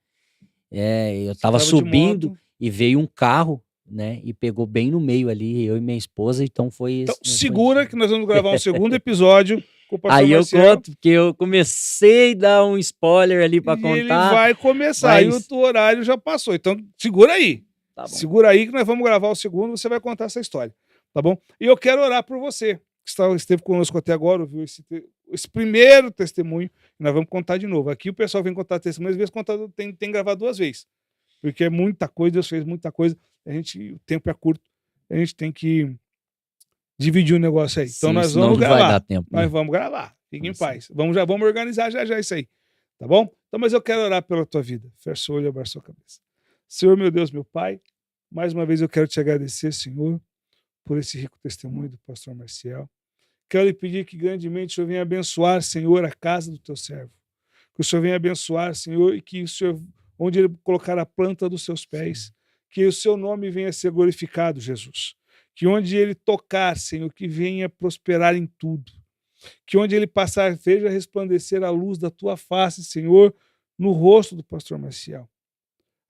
eu estava Tava de subindo moto. e veio um carro, né? E pegou bem no meio ali, eu e minha esposa, então foi Então, esse. não foi- segura que nós vamos gravar um segundo episódio com o pastor Aí eu Marcel. conto, porque eu comecei a dar um spoiler ali para E ele contar. vai começar. E o mas- teu horário já passou. Então, segura aí. Tá bom. Segura aí que nós vamos gravar o segundo. Você vai contar essa história. Tá bom? E eu quero orar por você, que esteve conosco até agora, ouviu esse primeiro testemunho. E nós vamos contar de novo. Aqui o pessoal vem contar testemunho, às vezes tem gravado 2 vezes. Porque é muita coisa, Deus fez muita coisa. O tempo é curto. A gente tem que dividir o negócio aí. Então Sim, nós senão vamos não vai gravar. dar tempo, né? Nós vamos gravar. Fique em Sim. paz. Já vamos organizar já isso aí. Tá bom? Então, mas eu quero orar pela tua vida. Fecha o olho e abaixa a sua cabeça. Senhor, meu Deus, meu Pai, mais uma vez eu quero te agradecer, Senhor, por esse rico testemunho do pastor Marcial. Quero lhe pedir que grandemente o Senhor venha abençoar, Senhor, a casa do teu servo. Que o Senhor venha abençoar, Senhor, e que o Senhor, onde ele colocar a planta dos seus pés, que o seu nome venha a ser glorificado, Jesus. Que onde ele tocar, Senhor, que venha prosperar em tudo. Que onde ele passar, veja resplandecer a luz da tua face, Senhor, no rosto do pastor Marcial.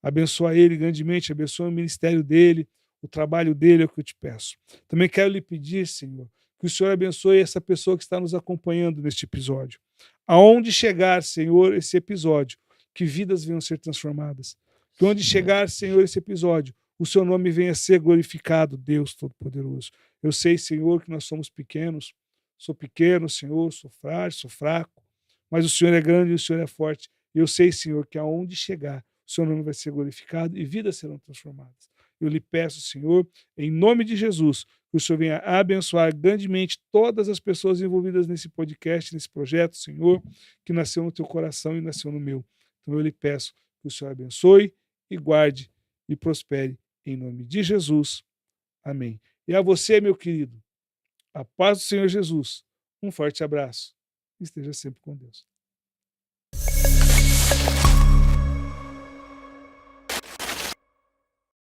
Abençoa ele grandemente, abençoa o ministério dele, o trabalho dele, é o que eu te peço. Também quero lhe pedir, Senhor, que o Senhor abençoe essa pessoa que está nos acompanhando neste episódio. Aonde chegar, Senhor, esse episódio, que vidas venham ser transformadas. Que onde chegar, Senhor, esse episódio, o seu nome venha a ser glorificado, Deus Todo-Poderoso. Eu sei, Senhor, que nós somos pequenos. Sou pequeno, Senhor, sou frágil, sou fraco, mas o Senhor é grande e o Senhor é forte. E eu sei, Senhor, que aonde chegar, o seu nome vai ser glorificado e vidas serão transformadas. Eu lhe peço, Senhor, em nome de Jesus, que o Senhor venha abençoar grandemente todas as pessoas envolvidas nesse podcast, nesse projeto, Senhor, que nasceu no teu coração e nasceu no meu. Então eu lhe peço que o Senhor abençoe e guarde e prospere em nome de Jesus. Amém. E a você, meu querido, a paz do Senhor Jesus. Um forte abraço. Esteja sempre com Deus.